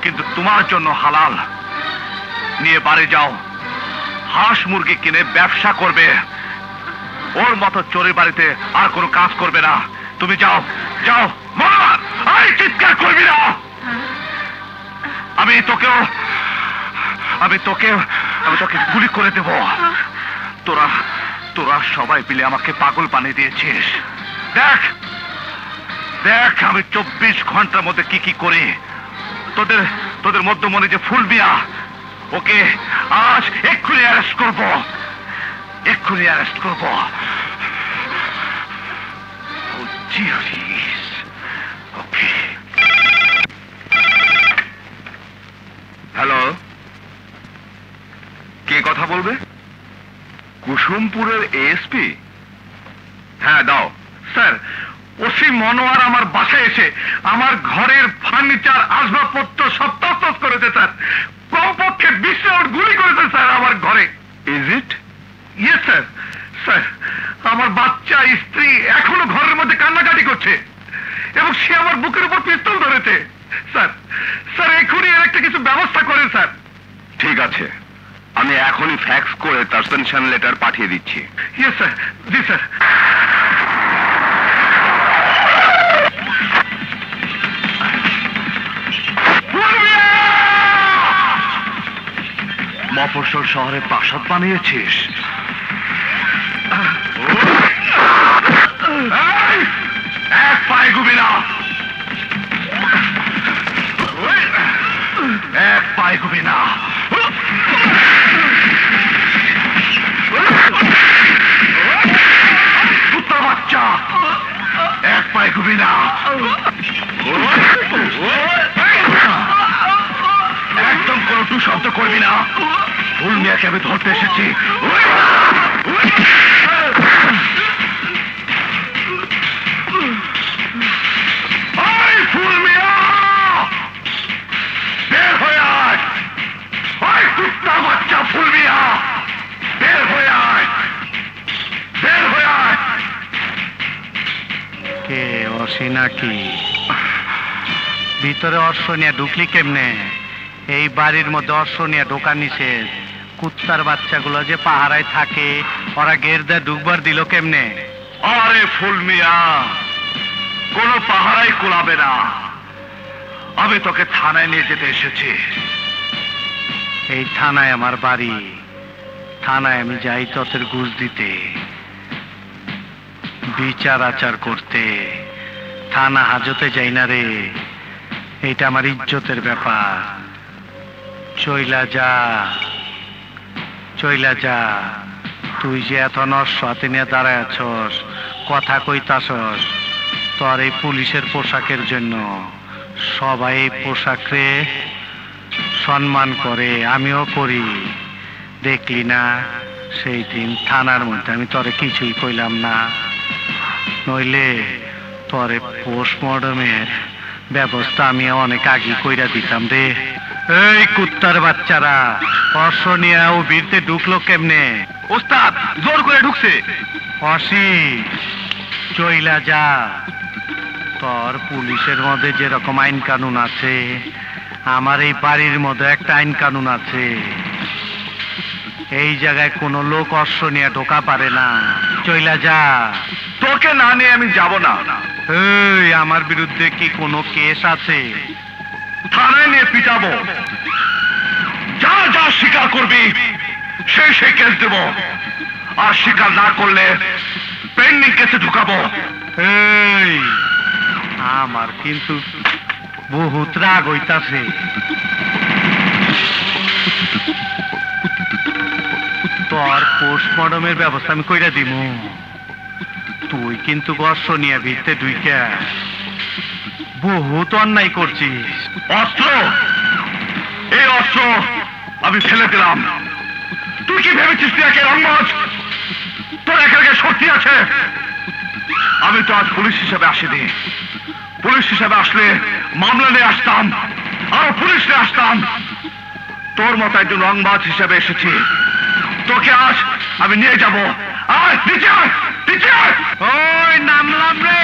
কিন্তু তোমার জন্য হালাল। নিয়ে বাড়ি যাও, হাঁস মুরগি কিনে ব্যবসা করবে। ওর মতো চোরের বাড়িতে আর কোনো কাজ করবে না। তুমি যাও, যাও। মার! এই চিৎকার করবি না। আমি তোকে গুলি করে দেব। তোরা সবাই মিলে আমাকে পাগল বানিয়ে দিয়েছিস। দেখ দেখ আমি 24 ঘন্টার মধ্যে কি কি করি। তোদের তোদের মধ্যমণি যে ফুল মিয়া, ওকে আজ এক্ষুনি অ্যারেস্ট করব, এক্ষুনি অ্যারেস্ট করব। ওকে। হ্যালো, কে কথা বলবে? কুসুমপুরের এএসপি? হ্যাঁ দাও। স্যার, ওসি মনোয়ার আমার বাসায় এসে আমার ঘরের ফার্নিচার আসবাবপত্র সব তছনছ করেছে স্যার। কমপক্ষে 20 রাউন্ড গুলি করেছে স্যার আমার ঘরে। Is it? Yes sir. Sir, আমার বাচ্চা স্ত্রী এখনো ঘরের মধ্যে কান্নাকাটি করছে এবং সে আমার বুকের উপর পিস্তল ধরেছে। স্যার, স্যার এখনই এর একটা কিছু ব্যবস্থা করেন স্যার। ঠিক আছে, আমি এখনই ফ্যাক্স করে সাসপেনশন লেটার পাঠিয়ে দিচ্ছি। Yes sir. জি স্যার। মফস্বল শহরে প্রাসাদ বানিয়েছিস? এক পায়ে গুবি না, এক পায়ে গুবি না। কুত্তা বাচ্চা, এক পায়ে গুবি না। একদম কোনো টু শব্দ করবি না। ফুল মিয়াকে আমি ধরতে এসেছি। ফুল মিয়া, বের হয়ে আয়। কুত্তা বাচ্চা ফুল মিয়া, বের হয়ে আয়, বের হয়ে আয়। কে অসি নাকি? ভিতরে অর্শ নিয়ে ঢুকলি কেমনে? এই বাড়ির মধ্যে অর্শ নিয়ে ঢোকা নিষেধ। কুত্তার বাচ্চাগুলো যে পাহারায় থাকে, ওরা গের দিয়ে ঢুকবার দিল কেমনে? আরে ফুল মিয়া, কোনো পাহারাই কোলাবে না। আমি তোকে থানায় নিয়ে যেতে এসেছি। এই থানায় আমার বাড়ি। থানায় আমি যাই ততের ঘুষ দিতে, বিচার আচার করতে। থানা হাজতে যাই না রে, এটা আমার ইজ্জতের ব্যাপার। চইলা যা, চইলা যা। তুই যে এত নষ্ট হাতে নিয়ে দাঁড়ায় আছস, কথা কইতাছস তোর এই পুলিশের পোশাকের জন্য। সবাই এই পোশাকরে সম্মান করে, আমিও করি। দেখলি না সেই দিন থানার মধ্যে আমি তোরে কিছুই কইলাম না? নইলে তোরে পোস্টমর্টমের ব্যবস্থা আমি অনেক আগে কইরা দিতাম রে। এই কুত্তার বাচ্চারা, অর্শ নিয়ে ও বীরতে ঢুকলো কেমনে? ওস্তাদ জোর করে ঢুকছে। অসি, চইলা যা। তোর পুলিশের মধ্যে যেরকম আইন কানুন আছে, আমার এই বাড়ির মধ্যে একটা আইন কানুন আছে। এই জায়গায় কোনো লোক অর্শ নিয়ে ঢোকা পারে না। চইলা যা। তোকে না নিয়ে আমি যাব না। এই, আমার বিরুদ্ধে কি কোনো কেস আছে? থানায় নিয়ে পিটাবো। যা যা স্বীকার করবি সেই সেই কেস দেব, আর স্বীকার না করলে পেন্ডিং কেসে ঢুকাবো। এই, আমার কিন্তু বহুত রাগ হইতাছে। তোর পোস্টমর্টমের ব্যবস্থা আমি কইরা দিমু। তুই কিন্তু অর্শ নিয়ে ভিতরে ঢুইকা বহুত অন্যায় করছিস। অস্ত্র, এই অস্ত্র আমি ফেলে দিলাম। তুই কি ভেবেছিস তুই একে রংমজ? তোর একে শক্তি আছে? আমি তো আজ পুলিশ হিসেবে আসিনি। পুলিশ হিসেবে আসলে মামলা নিয়ে আসতাম, আর পুলিশ নিয়ে আসতাম। তোর মতো একজন রংবাজ হিসেবে এসেছি। তোকে আজ আমি নিয়ে যাব। আয় নিচে আয়, নিচে আয়। ওই নামলাম রে।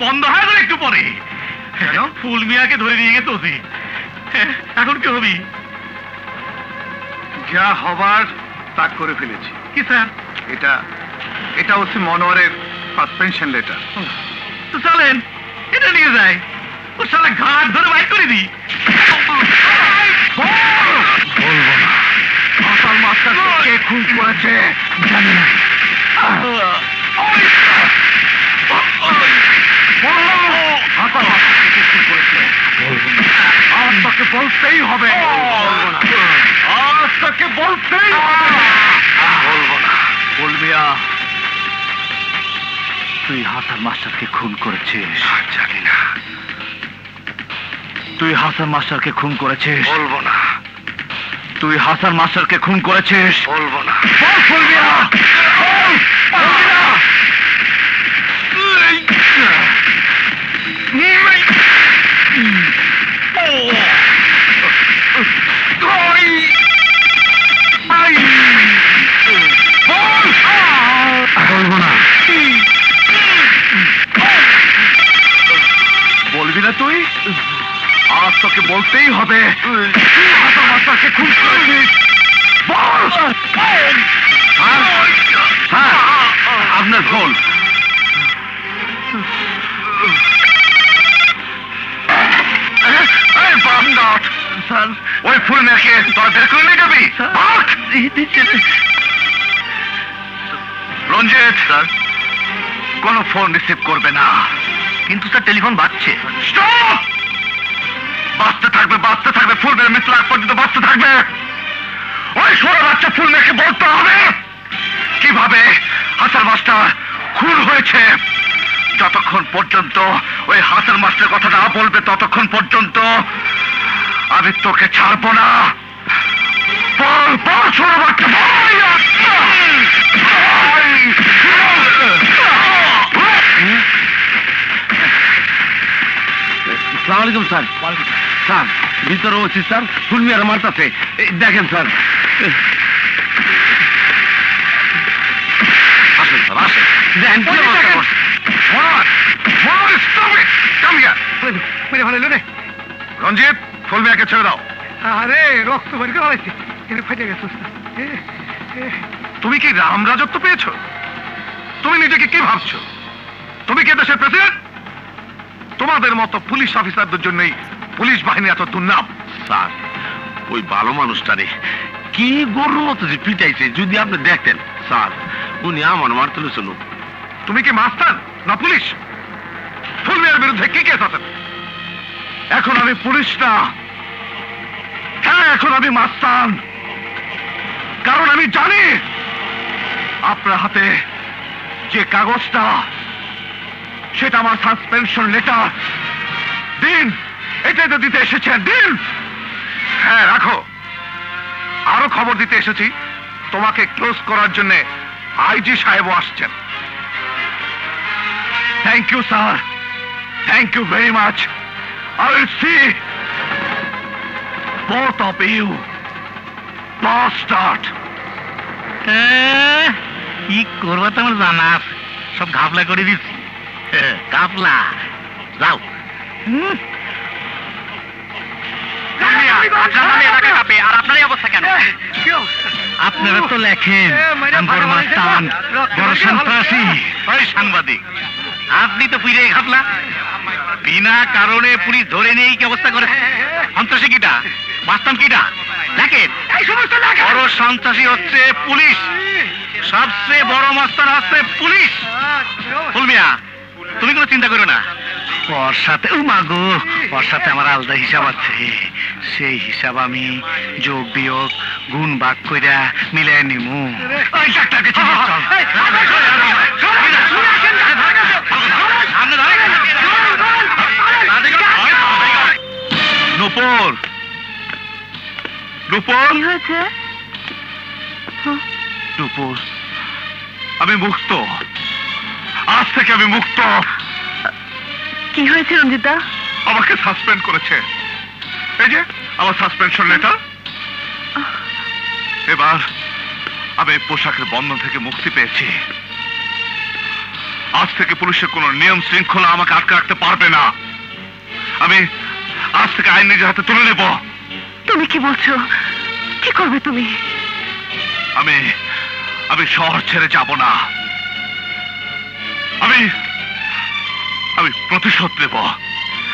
বন্ধ হয়ে গেল একটু পরে। ফুল মিয়াকে ধরে নিয়ে গেছে ওসি। এখন কি হবি? যা হবার তা করে ফেলেছি। কি স্যার? এটা হচ্ছে মনোয়ারের সাসপেনশন লেটার। তো চলেন এটা নিয়ে যায়, ও শালা ঘাট ধরে বাইর করে দিই। বলবো না। হাসান মাস্টারকে কে খুন করেছে জানি না। হাসান মাস্টারকে কে খুন করেছে বলবো না। আজ তোকে বলতেই হবে। বলবো না। আজ তোকে বলতেই হবে। বলবো না। বলবি তুই হাসান মাস্টারকে খুন করেছিস? জানি না। তুই হাসান মাস্টারকে খুন করেছিস? বলবো না। তুই হাসান মাস্টারকে খুন করেছিস? বলবো না। বলবি না। বলবো না। বলবি না তুই? আজ তোকে বলতেই হবে। হাসান মাস্টারকে খুন করেছিস? বল। আপনার ভুল। ওই ফুল মেয়েকে তোরা বের করে নিয়ে যাবি? রঞ্জিত স্যার কোনো ফোন রিসিভ করবে না। কিন্তু স্যার টেলিফোন বাজছে। স্টপ! বাজতে থাকবে বাজতে থাকবে, ফুল মেয়ের মৃত্যু আগ পর্যন্ত বাজতে থাকবে। ওই ছোট বাচ্চা ফুল মেয়েকে বলতে হবে কিভাবে হাসান মাস্টার খুন হয়েছে। যতক্ষণ পর্যন্ত ওই হাসান মাস্টারের কথা না বলবে ততক্ষণ পর্যন্ত আমি তোকে ছাড়বো না। বল বল ছোট বাচ্চা বল। আসসালামু আলাইকুম স্যার। স্যার ভিতরে ওসি স্যার ফুল মিয়ার মারতাছে, দেখেন স্যার। আসেন স্যার আসেন। দেখেন কি অবস্থা করছে। রঞ্জিত ফুল মিয়াকে ছেড়ে দাও। আরে রক্ত বের করে হয়েছে, ফেটে গেছে। তুমি কি রাম রাজত্ব পেয়েছো? তুমি নিজেকে কি ভাবছো? তুমি কি দেশের প্রেসিডেন্ট? তোমাদের মতো পুলিশ অফিসারদের জন্যই পুলিশ বাহিনী এত দুর্নাম। স্যার ওই ভালো মানুষটারে কি গরুর মতো যে পিটাইছে যদি আপনি দেখতেন স্যার, উনি আমার মারতে ছিল। তুমি কি মাস্তান না পুলিশ? ফুল মিয়ার বিরুদ্ধে কি কেস আছে? এখন আমি পুলিশ না, হ্যাঁ এখন আমি মাস্তান। কারণ আমি জানি আপনার হাতে যে কাগজটা সেটা আমার সাসপেনশন লেটার। দিন, এটাই তো দিতে এসেছেন, দিন। হ্যাঁ রাখো। আরো খবর দিতে এসেছি তোমাকে ক্লোজ করার জন্য আইজি সাহেবও আসছেন। Thank you sir, thank you very much. I will see both of you bastard. কি করবো তোমার জানা আছে, সব ঘাপলা করে দিচ্ছি। ঘাপলা যাও। আপনারা তো লেখেন বড় মাস্তান, বড় সন্ত্রাসী। ওই সাংবাদিক আপনি তো ফিরে ঘাপলা। বিনা কারণে পুলিশ ধরে নেই কি অবস্থা করে। সন্ত্রাসী কিটা, মাস্তান কিটা দেখেন। বড় সন্ত্রাসী হচ্ছে পুলিশ, সবচেয়ে বড় মাস্তান হচ্ছে পুলিশ। ফুলমিয়া তুমি কোনো চিন্তা করো না, ওর সাথে ওর সাথে আমার আলাদা হিসাব আছে। সেই হিসাব আমি যোগ বিয়োগ গুণ ভাগ কইরা মিলাই নিমু। নূপুর, নূপুর, কি হয়েছে? নূপুর, আমি মুক্ত। আজ থেকে আমি মুক্ত। কি হয়েছে রঞ্জিতা? আমাকে সাসপেন্ড করেছে। এই যে আমার সাসপেনশন লেটার। এবার আমি পোশাকের বন্ধন থেকে মুক্তি পেয়েছি। আজ থেকে পুলিশের কোনো নিয়ম শৃঙ্খলা আমাকে আটকে রাখতে পারবে না। আমি আজ থেকে আইন নিজের হাতে তুলে নেব। তুমি কি বলছো? কি করবে তুমি? আমি আমি শহর ছেড়ে যাব না। আমি আমি প্রতিশোধ নেব।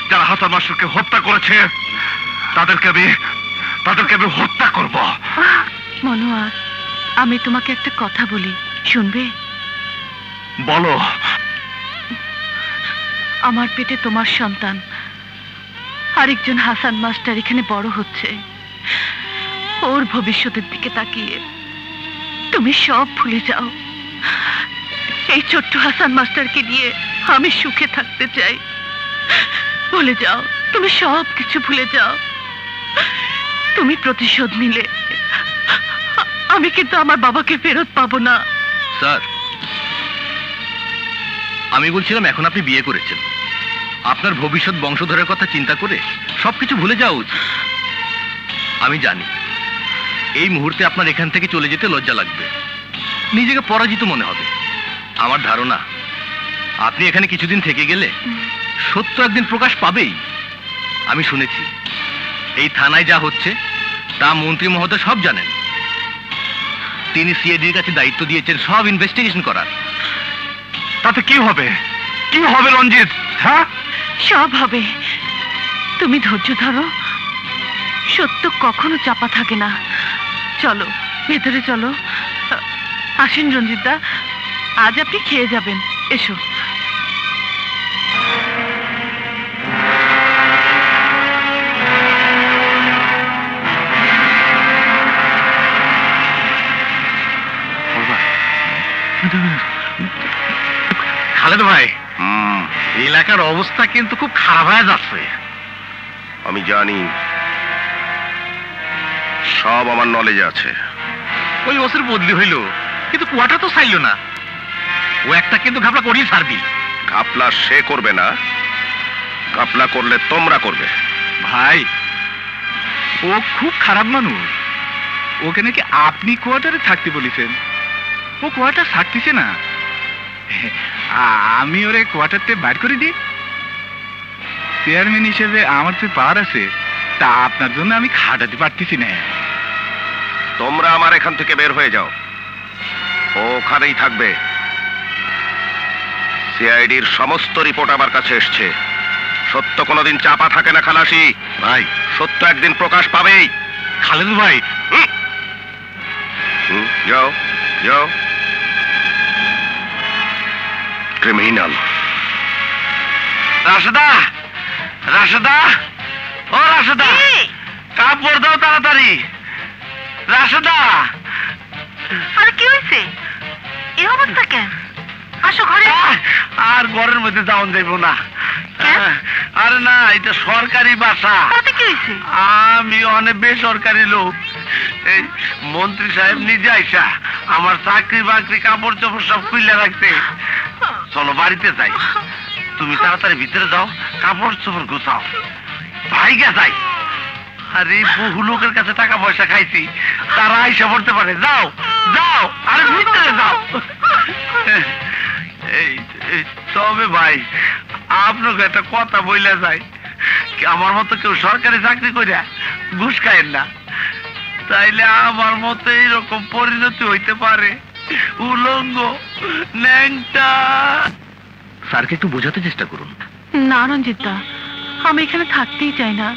যারা হাসান মাস্টারকে হত্যা করেছে তাদেরকে আমি হত্যা করব। মনোয়ার, আমি তোমাকে একটা কথা বলি, শুনবে? বলো। আমার পেটে তোমার সন্তান, আরেকজন হাসান মাস্টার এখানে বড় হচ্ছে। ওর ভবিষ্যতের দিকে তাকিয়ে তুমি সব ভুলে যাও। এই ছোট্ট হাসান মাস্টারকে নিয়ে আমি সুখে থাকতে চাই। ভুলে যাও, তুমি সব কিছু ভুলে যাও। তুমি প্রতিশোধ নিলে আমি কিন্তু আমার বাবাকে ফেরত পাবো না। স্যার, আমি বলছিলাম এখন আপনি বিয়ে করেছেন, আপনার ভবিষ্যৎ বংশধরের কথা চিন্তা করে সবকিছু ভুলে যাওয়া উচিত। আমি জানি এই মুহূর্তে আপনার এখান থেকে চলে যেতে লজ্জা লাগবে, নিজেকে পরাজিত মনে হবে। আমার ধারণা আপনি এখানে কিছুদিন থেকে গেলে সত্য একদিন প্রকাশ পাবেই। আমি শুনেছি এই থানায় যা হচ্ছে তা মন্ত্রী মহোদয় সব জানেন। তিনি সিআইডির কাছে দায়িত্ব দিয়েছেন সব ইনভেস্টিগেশন করার। তাতে কি হবে? কি হবে রঞ্জিত? হ্যাঁ, সব হবে। তুমি ধৈর্য ধরো। সত্য কখনো চাপা থাকে না। চলো ভেতরে চলো। আসেন রঞ্জিতদা, আজ আপনি খেয়ে যাবেন। এসো। খালেদ ভাই, এলাকার অবস্থা কিন্তু খুব খারাপ হয়ে যাচ্ছে। আমি জানি, সব আমার নলেজে আছে। ওই ওসির বদলি হইল, কিন্তু কুয়াটা তো চাইল না। ও একটা কিন্তু ঘাপলা করিয়ে ছাড়বি। ঘাপলা সে করবে না, ঘাপলা করলে তোমরা করবে। ভাই, ও খুব খারাপ মানুষ। ওকে নাকি আপনি কোয়ার্টারে থাকতে বলেছেন। ও কোয়ার্টার থাকতেছে না। আমি ওরে কোয়ার্টারতে বাইর করে দিই। চেয়ারম্যান হিসেবে আমার যে পাওয়ার আছে তা আপনার জন্য আমি খাটাতে পারতেছি না। তোমরা আমার এখান থেকে বের হয়ে যাও, ও ওখানেই থাকবে। সিআইডির সমস্ত রিপোর্ট আমার কাছে এসছে। সত্য কোনোদিন চাপা থাকে না খালাসি ভাই, সত্য একদিন প্রকাশ পাবেই। খালেদ ভাই, যাও যাও। ক্রিমিনাল। রাশেদা, রাশেদা, ও রাশেদা, কাপড় দাও তাড়াতাড়ি। রাশেদা। আরে কি হয়েছে? এই অবস্থা কেন? আসো ঘরে। আর ঘরের মধ্যে যাওয়া যাইব না। আরে না, এটা সরকারি বাসা। তাতে কি হয়েছে? আমি অনেক বেসরকারি লোক। এই মন্ত্রী সাহেব নিজে আইসা আমার চাকরি বাকরি কাপড় চোপড় সব খুলে রাখতে। চলো বাড়িতে যাই। তুমি তাড়াতাড়ি ভিতরে যাও, কাপড় চোপড় গুছাও। ভাইগা যাই। আরে বহু লোকের কাছে টাকা পয়সা খাইছি, তারা আইসা পড়তে পারে। যাও যাও, আরে ভিতরে যাও। এই তবে ভাই, আপনাকে একটা কথা বইলা যায়, আমার মতো কেউ সরকারি চাকরি করে ঘুষ খায়েন না, তাইলে আমার মতো এইরকম পরিণতি হইতে পারে। উলঙ্গ, ন্যাংটা। স্যারকে একটু বোঝাতে চেষ্টা করুন। না রঞ্জিতদা, আমি এখানে থাকতেই চাই না।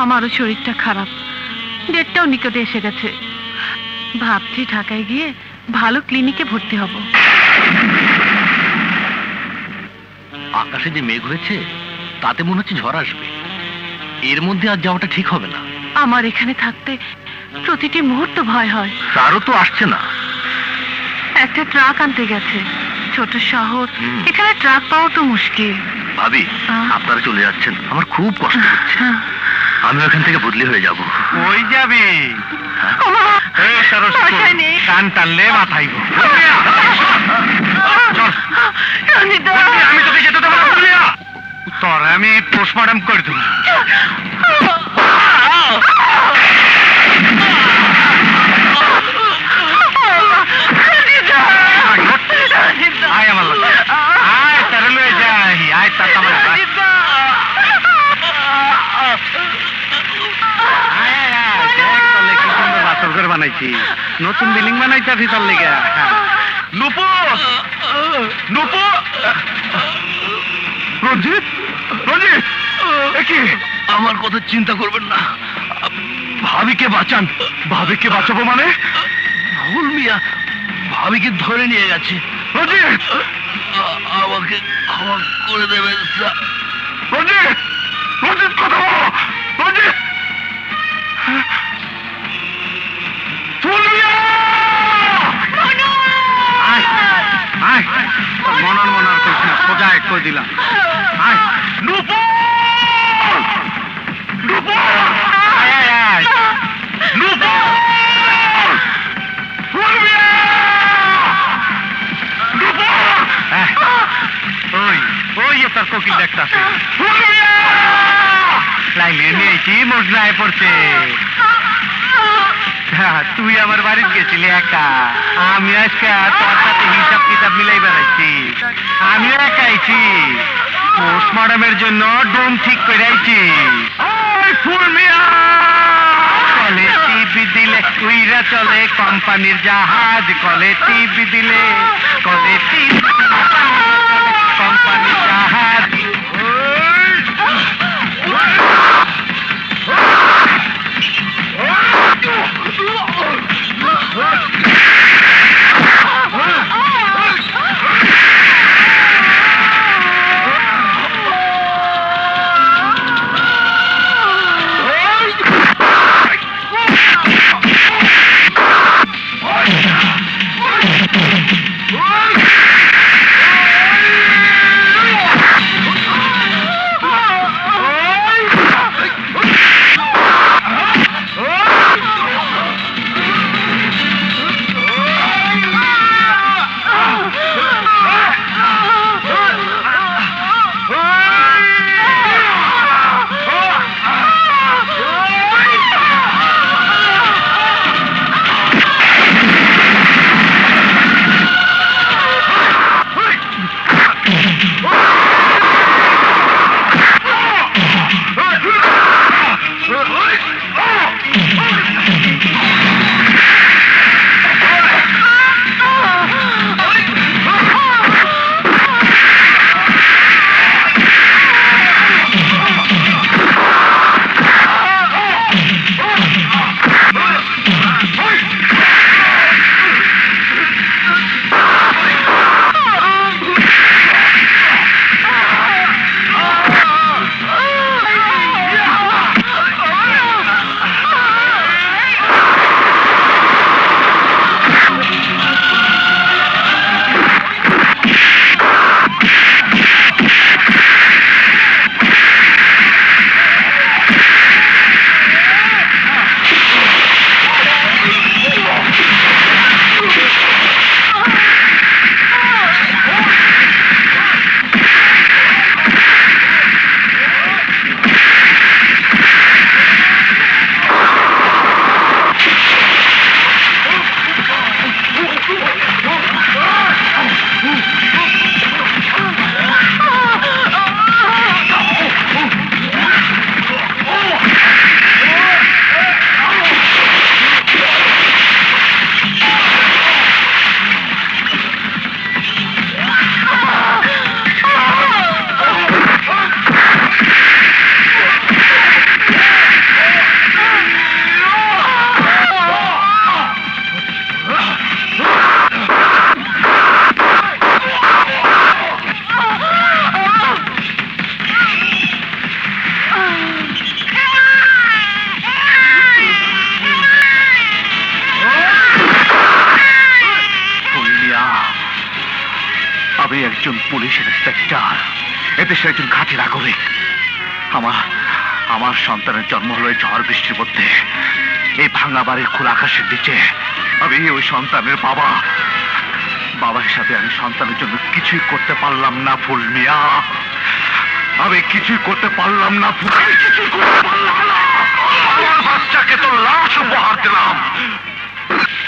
আমারও শরীরটা খারাপ, ডেটটাও নিকটে এসে গেছে। ভাবছি ঢাকায় গিয়ে ভালো ক্লিনিকে ভর্তি হব। আকাশে যে মেঘ হয়েছে তাতে মনে হচ্ছে ঝড় আসবে। এর মধ্যে আজ যাওয়াটা ঠিক হবে না। আমার এখানে থাকতে প্রতিটি মুহূর্ত ভয় হয়। স্যারও তো আসছে না। একটা ট্রাক আনতে গেছে, ছোট শহর, এখানে ট্রাক পাওয়া তো মুশকিল। ভাবি, আপনারা চলে যাচ্ছেন, আমার খুব কষ্ট হচ্ছে। আমি ওখান থেকে বদলি হয়ে যাব। কই যাবি? কান টানলে মাথায়। আমি তোকে যেতে দেবো না। তোর আমি পোস্টমর্টম করে দেবো। আয় আমার আয় তা তামাক আয় দেখ তাহলে কি সুন্দর বাসর ঘর বানাইছি, নতুন বিল্ডিং বানাইতাছি তার লেগে। নুপু নুপু রঞ্জিত রঞ্জিত কি আমার কথা চিন্তা করবেন না, ভাবিকে বাঁচান। ভাবিকে বাঁচাবো মানে? ভুল মিয়া ভাবিকে ধরে নিয়ে গেছে। রঞ্জিত আমাকে ক্ষমা করে দেবেন স্যার। রঞ্জিত রঞ্জিত কথা বলো রঞ্জিত। মনার মনার কইস না, সোজা এক কই দিলাম। আয় নুপু নুপু নুপু ওই ওই তার কোকিল দেখতাছে, লাইলে নিয়েছি মজলায় পড়ছে। তুই আমার বাড়িতে গেছিলি একা, আমি আজকে তোর সাথে হিসাব কিতাব মিলাই বেড়াইছি। আমিও একা আইছি, পোস্টমর্টমের জন্য ডোম ঠিক করে আইছি। কলে টিপি দিলে উইরা চলে কোম্পানির জাহাজ, কলে টিপি দিলে কলে টিপি কোম্পানির জাহাজ। একজন পুলিশ ইন্সপেক্টর, এদেশের একজন ঘাঁটি নাগরিক। আমার সন্তানের জন্ম হলো ঝড় বৃষ্টির মধ্যে, এই ভাঙা বাড়ির খোলা আকাশের নিচে। আমি ওই সন্তানের বাবা। বাবা হিসাবে আমি সন্তানের জন্য কিছুই করতে পারলাম না ফুল মিয়া, আমি কিছুই করতে পারলাম না। কিছুই করতে পারলাম না। আমার বাচ্চাকে তো লাশ উপহার দিলাম,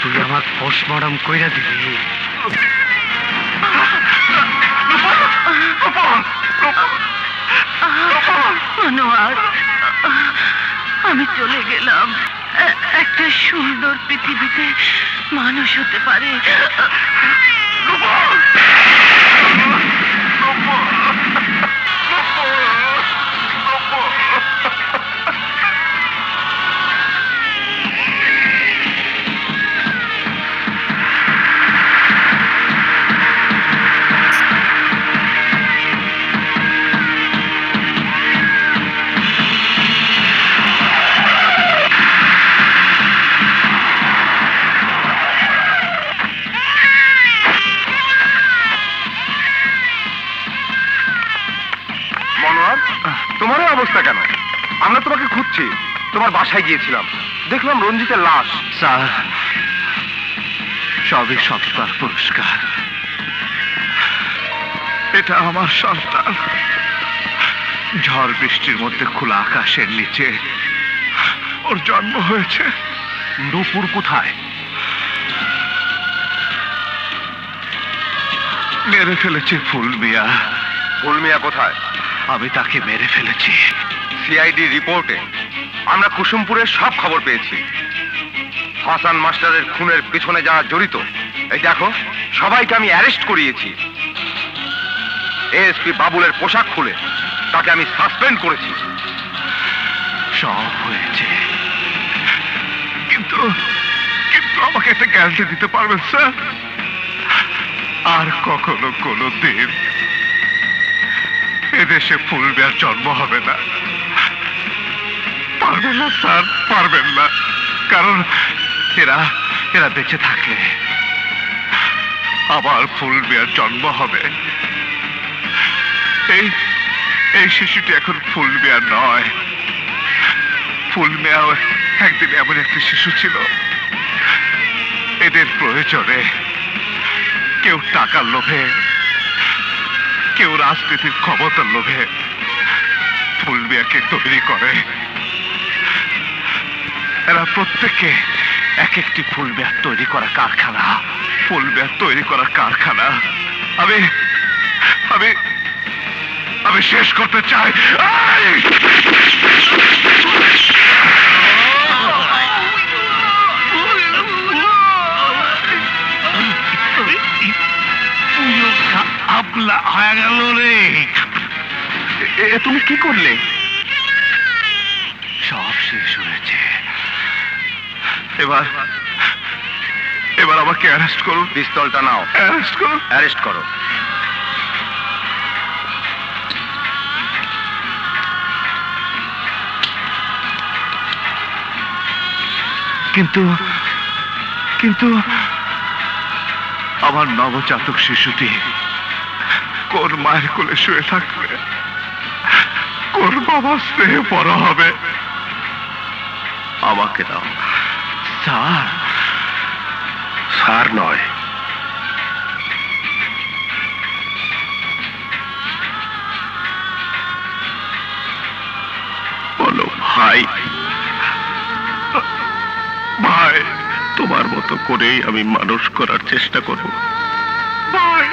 তুই আমার পোস্টমর্টম কইরা দিবি। মনোয়ার, আমি চলে গেলাম। একটা সুন্দর পৃথিবীতে মানুষ হতে পারে। তোমার অবস্থা কেন? আমরা তোমাকে খুঁজছি। তোমার বাসায় গিয়েছিলাম, দেখলাম রঞ্জিতের লাশ। স্যার, সবই সত্তার পুরস্কার। এটা আমার সন্তান। ঝড় বৃষ্টির মধ্যে খোলা আকাশের নিচে ওর জন্ম হয়েছে। নূপুর কোথায়? মেরে ফেলেছে ফুল মিয়া। ফুল মিয়া কোথায়? আমি তাকে মেরে ফেলেছি। সিআইডি রিপোর্টে আমরা কুসুমপুরের সব খবর পেয়েছি। হাসান মাস্টারের খুনের পিছনে যারা জড়িত, এই দেখো, সবাইকে আমি অ্যারেস্ট করিয়েছি। এএসপি বাবুলের পোশাক খুলে তাকে আমি সাসপেন্ড করেছি। সব হয়েছে, কিন্তু কিন্তু আমাকে একটা গ্যারান্টি দিতে পারবেন স্যার? আর কখনো কোনো দিন এদেশে ফুল মিয়ার জন্ম হবে না। পারবেন না স্যার, পারবেন না। কারণ এরা এরা বেঁচে থাকলে আবার ফুল মিয়ার জন্ম হবে। এই শিশুটি এখন ফুল মিয়া নয়। ফুল মিয়াও একদিন এমন একটি শিশু ছিল। এদের প্রয়োজনে কেউ টাকার লোভে, কেউ রাজনীতির ক্ষমতার লোভে ফুল মিয়াকে তৈরি করে। এরা প্রত্যেকে এক একটি ফুল মিয়া তৈরি করা কারখানা। ফুল মিয়া তৈরি করা কারখানা আমি আমি আমি শেষ করতে চাই। আপলা হয়ে গেল রে। তুমি কি করলে? সব শেষ হয়েছে। এবার এবার আমাকে অ্যারেস্ট করুন। পিস্তলটা নাও। অ্যারেস্ট করুন। অ্যারেস্ট করো। কিন্তু কিন্তু আমার নবজাতক শিশুটি কোন মায়ের কোলে শুয়ে থাকবে? কোন বাবার স্নেহে বড় হবে? আমাকে দাও। স্যার, স্যার নয়, বলো ভাই। ভাই, তোমার মতো করেই আমি মানুষ করার চেষ্টা করব। ভাই।